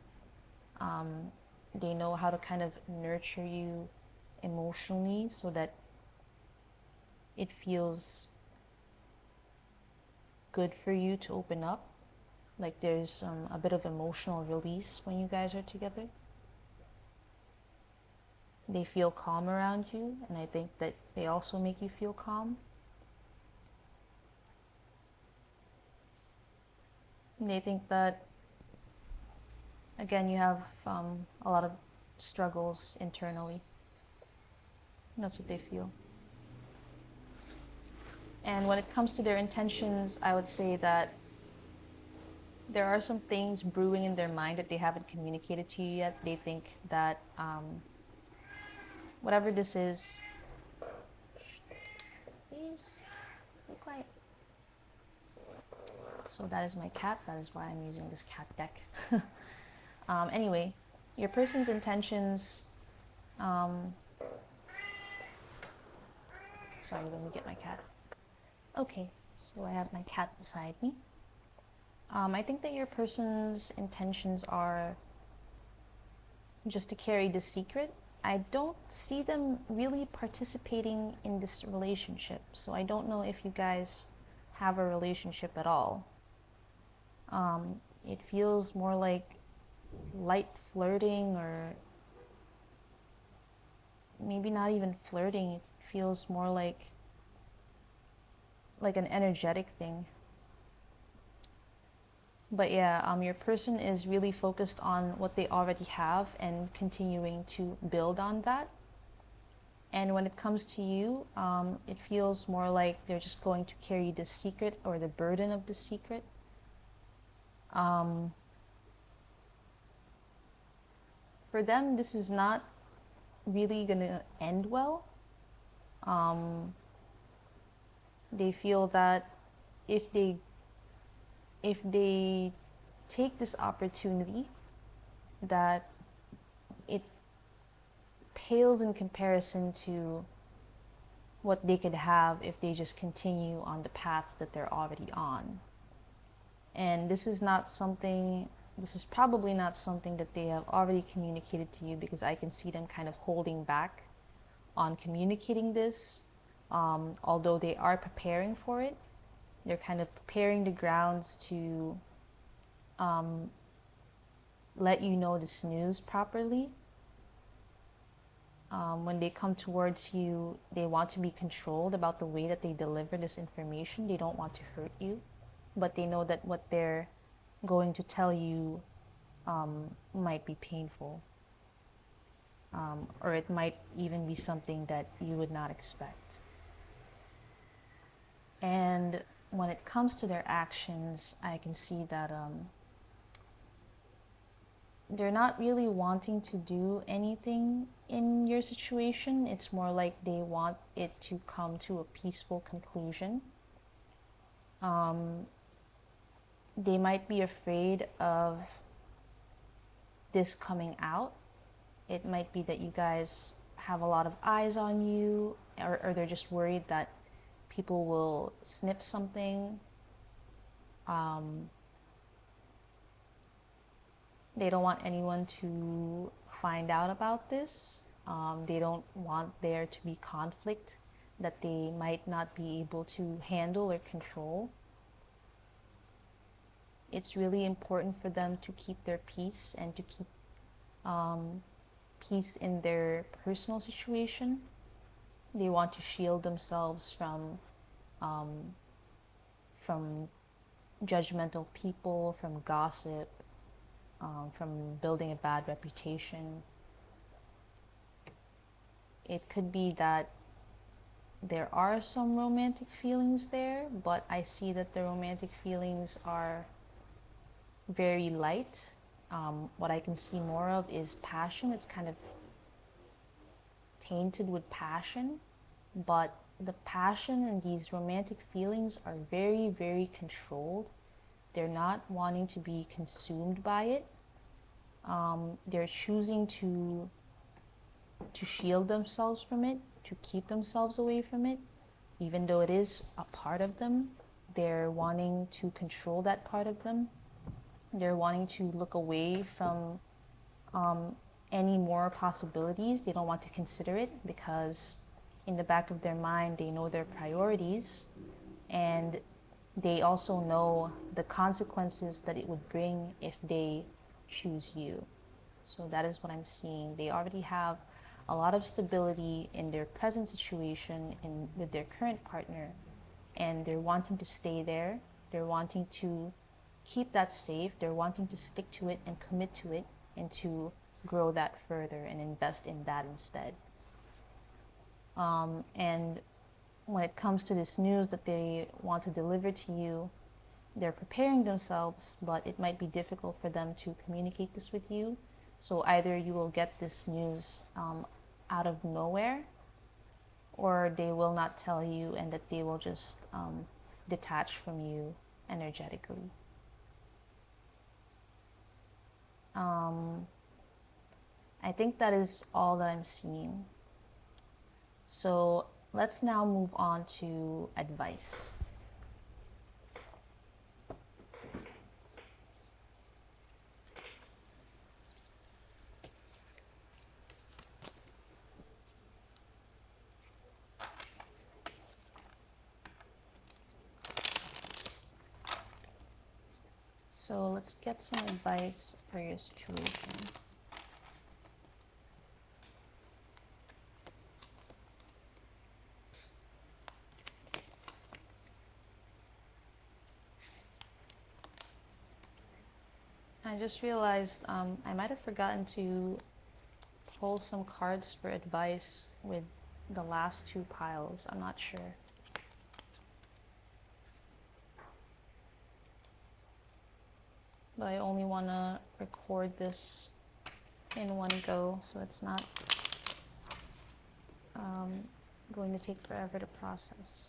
They know how to kind of nurture you emotionally so that it feels good for you to open up. Like there's a bit of emotional release when you guys are together. They feel calm around you, and I think that they also make you feel calm. And they think that, again, you have a lot of struggles internally. And that's what they feel. And when it comes to their intentions, I would say that there are some things brewing in their mind that they haven't communicated to you yet. They think that whatever this is, please be quiet. So that is my cat. That is why I'm using this cat deck. Anyway, your person's intentions. Sorry, let me get my cat. Okay, so I have my cat beside me. I think that your person's intentions are just to carry the secret. I don't see them really participating in this relationship, so I don't know if you guys have a relationship at all. It feels more like light flirting, or maybe not even flirting. It feels more like an energetic thing. But yeah, your person is really focused on what they already have and continuing to build on that. And when it comes to you, it feels more like they're just going to carry the secret, or the burden of the secret. For them, this is not really gonna end well. They feel that if they take this opportunity, that it pales in comparison to what they could have if they just continue on the path that they're already on. And this is probably not something that they have already communicated to you, because I can see them kind of holding back on communicating this. Although they are preparing for it, they're kind of preparing the grounds to let you know this news properly. When they come towards you, they want to be controlled about the way that they deliver this information. They don't want to hurt you, but they know that what they're going to tell you might be painful, or it might even be something that you would not expect. And when it comes to their actions, I can see that they're not really wanting to do anything in your situation. It's more like they want it to come to a peaceful conclusion. They might be afraid of this coming out. It might be that you guys have a lot of eyes on you, or they're just worried that people will sniff something. They don't want anyone to find out about this. They don't want there to be conflict that they might not be able to handle or control. It's really important for them to keep their peace and to keep peace in their personal situation. They want to shield themselves from judgmental people, from gossip, from building a bad reputation. It could be that there are some romantic feelings there, but I see that the romantic feelings are very light. What I can see more of is passion. It's kind of tainted with passion, but the passion and these romantic feelings are very, very controlled. They're not wanting to be consumed by it. They're choosing to shield themselves from it, to keep themselves away from it, even though it is a part of them. They're wanting to control that part of them. They're wanting to look away from any more possibilities. They don't want to consider it because in the back of their mind, they know their priorities, and they also know the consequences that it would bring if they choose you. So that is what I'm seeing. They already have a lot of stability in their present situation with their current partner, and they're wanting to stay there. They're wanting to keep that safe. They're wanting to stick to it and commit to it and to grow that further and invest in that instead. And when it comes to this news that they want to deliver to you, they're preparing themselves, but it might be difficult for them to communicate this with you. So either you will get this news out of nowhere, or they will not tell you, and that they will just detach from you energetically. I think that is all that I'm seeing. So let's now move on to advice. So let's get some advice for your situation. I just realized I might have forgotten to pull some cards for advice with the last two piles. I'm not sure. But I only want to record this in one go, so it's not going to take forever to process.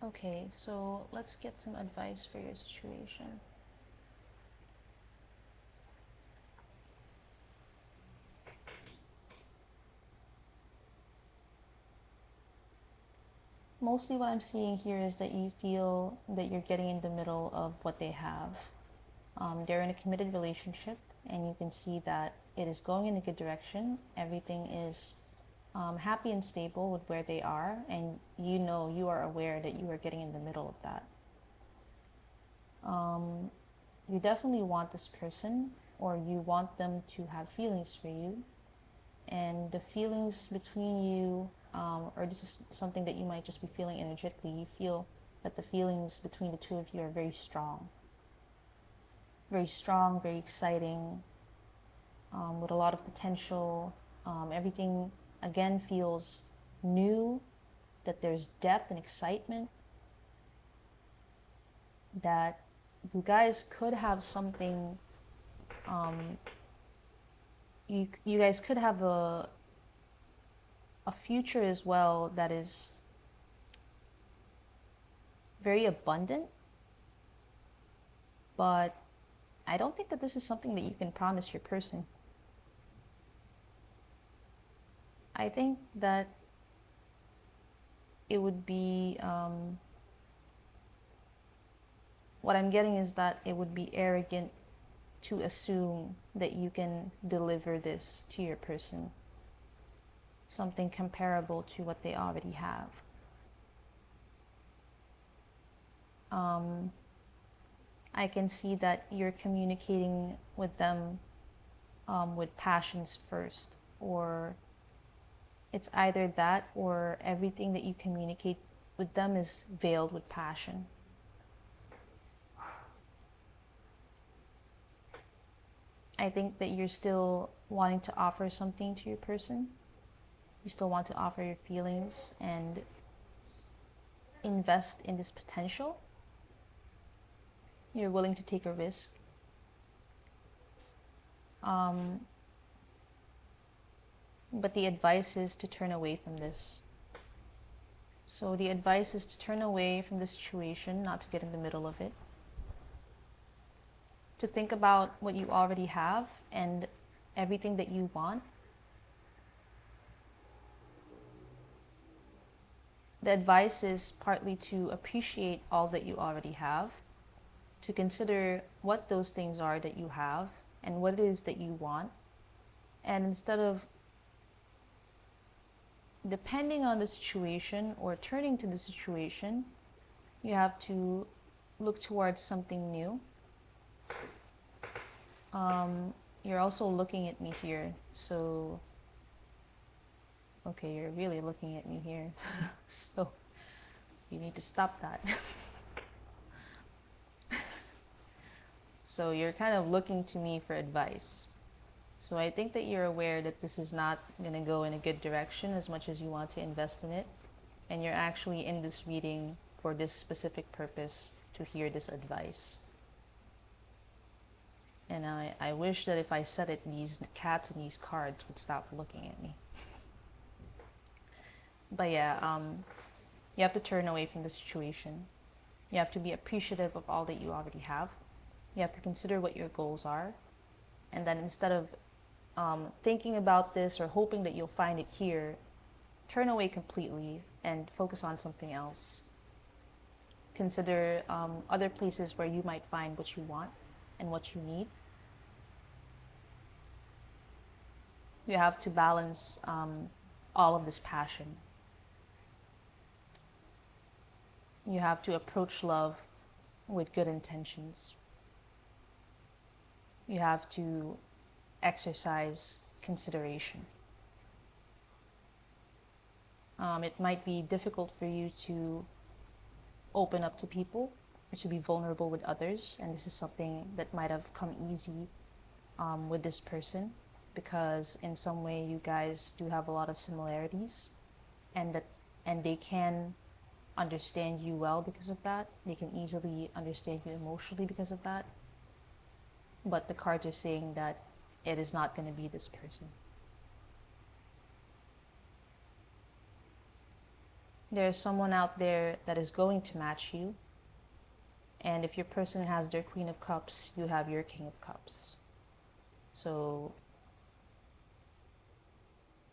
Okay, so let's get some advice for your situation. Mostly what I'm seeing here is that you feel that you're getting in the middle of what they have. They're in a committed relationship, and you can see that it is going in a good direction. Everything is happy and stable with where they are, and you are aware that you are getting in the middle of that. You definitely want this person, or you want them to have feelings for you, and the feelings between you, or this is something that you might just be feeling energetically, you feel that the feelings between the two of you are very strong, very exciting, with a lot of potential. Everything again feels new, that there's depth and excitement, that you guys could have something, you guys could have a future as well that is very abundant, but I don't think that this is something that you can promise your person. I think that it would be, what I'm getting is that it would be arrogant to assume that you can deliver this to your person, something comparable to what they already have. I can see that you're communicating with them with passions first, or it's either that or everything that you communicate with them is veiled with passion. I think that you're still wanting to offer something to your person. You still want to offer your feelings and invest in this potential. You're willing to take a risk. But the advice is to turn away from this. So the advice is to turn away from the situation, not to get in the middle of it. To think about what you already have and everything that you want. The advice is partly to appreciate all that you already have, to consider what those things are that you have and what it is that you want. And instead of depending on the situation or turning to the situation, you have to look towards something new. You're also looking at me here, so okay, you're really looking at me here. So you need to stop that. So you're kind of looking to me for advice. So I think that you're aware that this is not going to go in a good direction as much as you want to invest in it. And you're actually in this reading for this specific purpose, to hear this advice. And I wish that if I said it, these cats and these cards would stop looking at me. But yeah, you have to turn away from the situation. You have to be appreciative of all that you already have. You have to consider what your goals are. And then instead of thinking about this or hoping that you'll find it here, turn away completely and focus on something else. Consider other places where you might find what you want and what you need. You have to balance all of this passion. You have to approach love with good intentions. You have to exercise consideration. It might be difficult for you to open up to people or to be vulnerable with others, and this is something that might have come easy with this person, because in some way you guys do have a lot of similarities, and they can understand you well because of that. They can easily understand you emotionally because of that. But the cards are saying that it is not going to be this person. There's someone out there that is going to match you. And if your person has their Queen of Cups, you have your King of Cups. So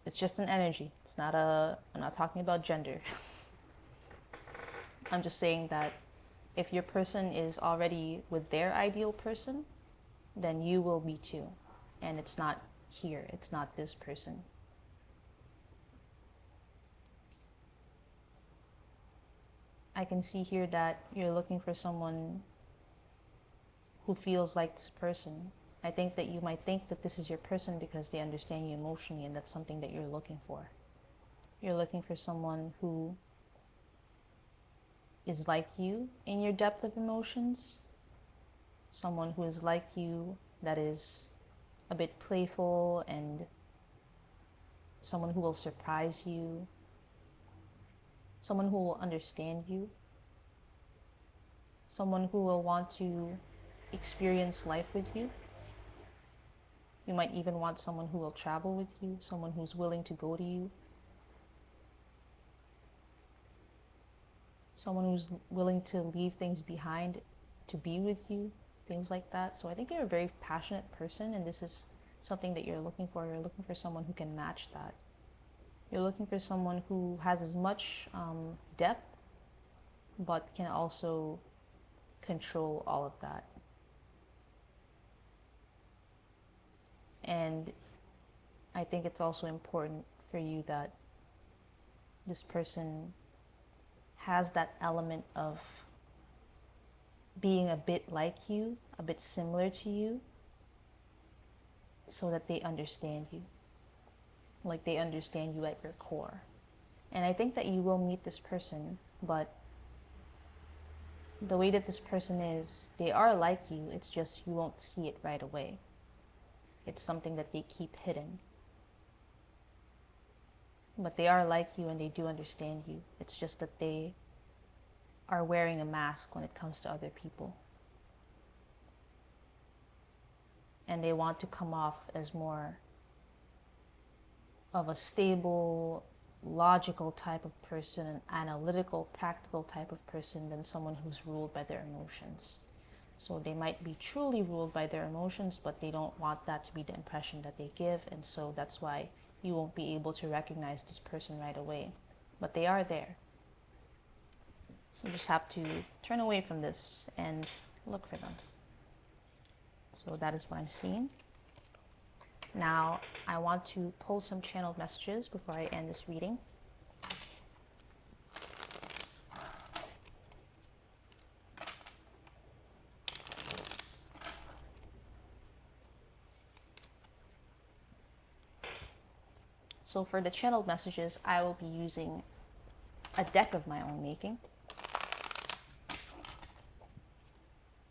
it's just an energy. It's not I'm not talking about gender. I'm just saying that if your person is already with their ideal person, then you will be too. And it's not here. It's not this person. I can see here that you're looking for someone who feels like this person. I think that you might think that this is your person because they understand you emotionally, and that's something that you're looking for. You're looking for someone who is like you in your depth of emotions. Someone who is like you, that is a bit playful, and someone who will surprise you. Someone who will understand you. Someone who will want to experience life with you. You might even want someone who will travel with you, someone who's willing to go to you. Someone who's willing to leave things behind to be with you. things like that. So I think you're a very passionate person, and this is something that you're looking for. You're looking for someone who can match that. You're looking for someone who has as much depth, but can also control all of that. And I think it's also important for you that this person has that element of being a bit like you, a bit similar to you, so that they understand you. Like they understand you at your core. And I think that you will meet this person, but the way that this person is, they are like you, it's just you won't see it right away. It's something that they keep hidden. But they are like you and they do understand you. It's just that they are wearing a mask when it comes to other people. And they want to come off as more of a stable, logical type of person, an analytical, practical type of person than someone who's ruled by their emotions. So they might be truly ruled by their emotions, but they don't want that to be the impression that they give. And so that's why you won't be able to recognize this person right away. But they are there. You just have to turn away from this and look for them. So that is what I'm seeing. Now, I want to pull some channeled messages before I end this reading. So for the channeled messages, I will be using a deck of my own making.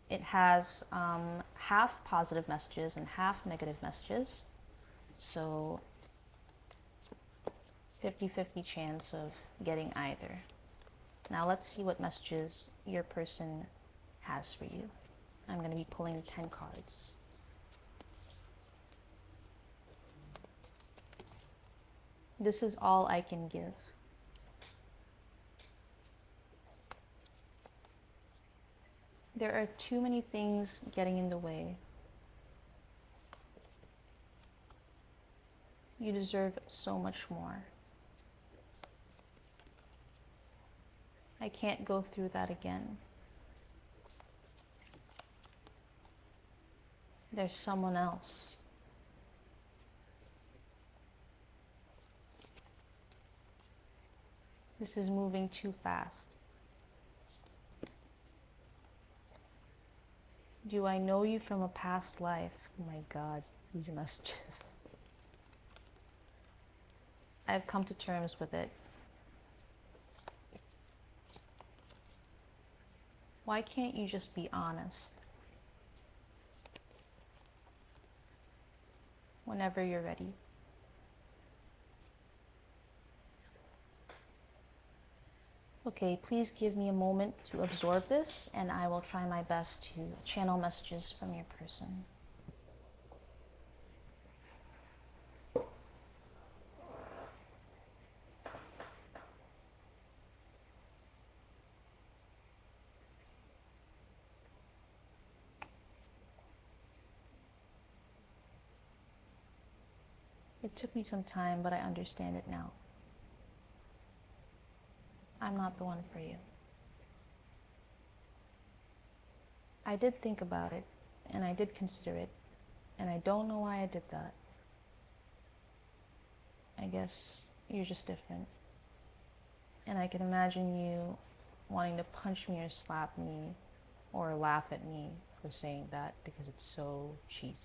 It has half positive messages and half negative messages. So 50-50 chance of getting either. Now let's see what messages your person has for you. I'm going to be pulling 10 cards. This is all I can give. There are too many things getting in the way. You deserve so much more. I can't go through that again. There's someone else. This is moving too fast. Do I know you from a past life? Oh my God, these messages. I've come to terms with it. Why can't you just be honest? Whenever you're ready. Okay, please give me a moment to absorb this, and I will try my best to channel messages from your person. It took me some time, but I understand it now. I'm not the one for you. I did think about it, and I did consider it, and I don't know why I did that. I guess you're just different. And I can imagine you wanting to punch me or slap me or laugh at me for saying that because it's so cheesy.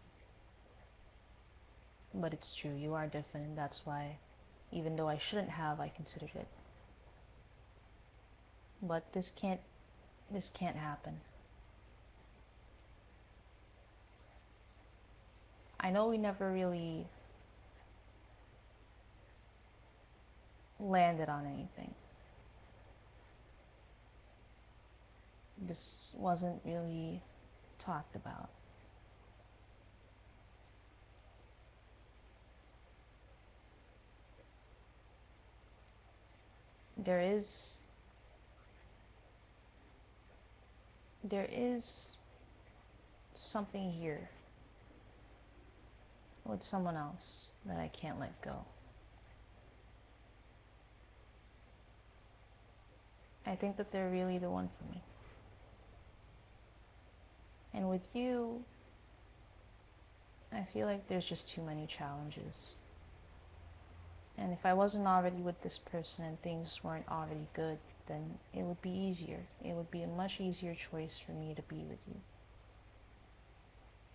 But it's true, you are different, and that's why, even though I shouldn't have, I considered it. But this can't happen. I know we never really landed on anything. This wasn't really talked about. There is something here with someone else that I can't let go. I think that they're really the one for me. And with you, I feel like there's just too many challenges. And if I wasn't already with this person and things weren't already good, then it would be easier. It would be a much easier choice for me to be with you.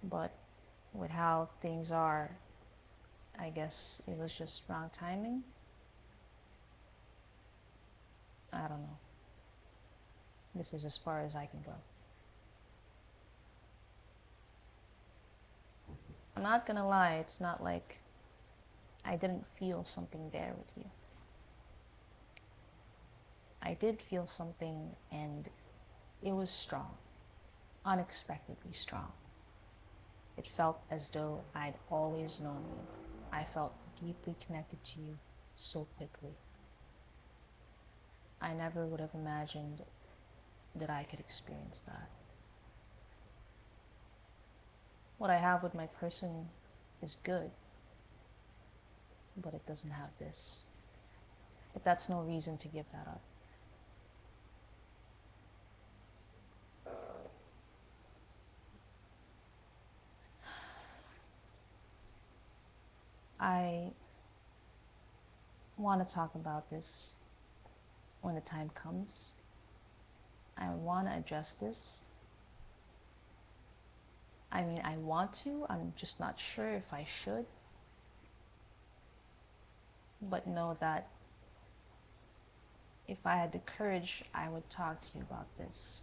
But with how things are, I guess it was just wrong timing. I don't know. This is as far as I can go. I'm not gonna lie, it's not like I didn't feel something there with you. I did feel something, and it was strong, unexpectedly strong. It felt as though I'd always known you. I felt deeply connected to you so quickly. I never would have imagined that I could experience that. What I have with my person is good, but it doesn't have this. But that's no reason to give that up. I want to talk about this when the time comes. I want to address this. I mean, I want to, I'm just not sure if I should. But know that if I had the courage, I would talk to you about this.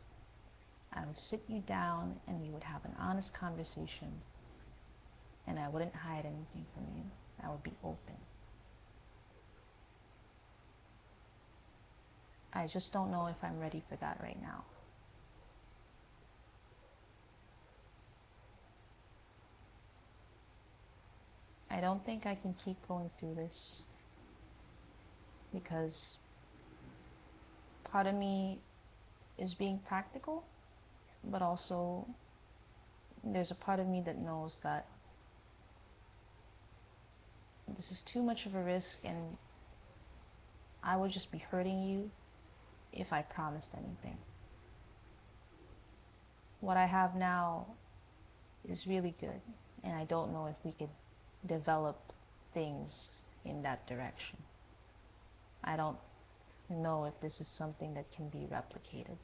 I would sit you down and we would have an honest conversation, and I wouldn't hide anything from you. I would be open. I just don't know if I'm ready for that right now. I don't think I can keep going through this because part of me is being practical, but also there's a part of me that knows that this is too much of a risk and I would just be hurting you if I promised anything. What I have now is really good, and I don't know if we could develop things in that direction. I don't know if this is something that can be replicated.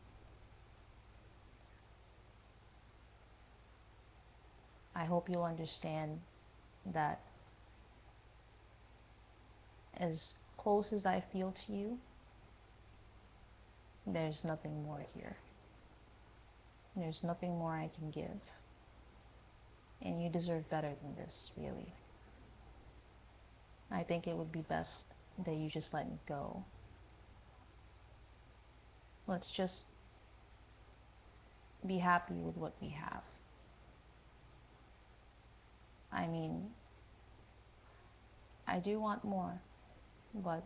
I hope you'll understand that as close as I feel to you, there's nothing more here. There's nothing more I can give. And you deserve better than this, really. I think it would be best that you just let me go. Let's just be happy with what we have. I mean, I do want more, but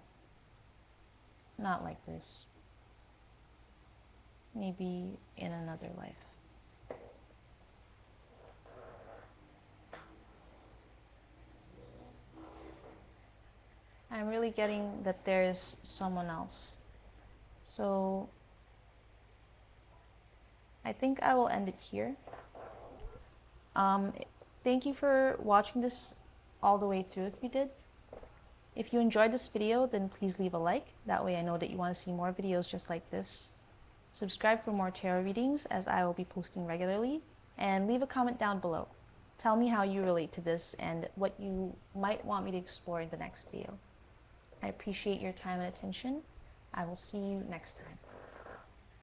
not like this. Maybe in another life. I'm really getting that there's someone else. So I think I will end it here. Thank you for watching this all the way through if you did. If you enjoyed this video, then please leave a like. That way I know that you want to see more videos just like this. Subscribe for more tarot readings as I will be posting regularly. And leave a comment down below. Tell me how you relate to this and what you might want me to explore in the next video. I appreciate your time and attention. I will see you next time.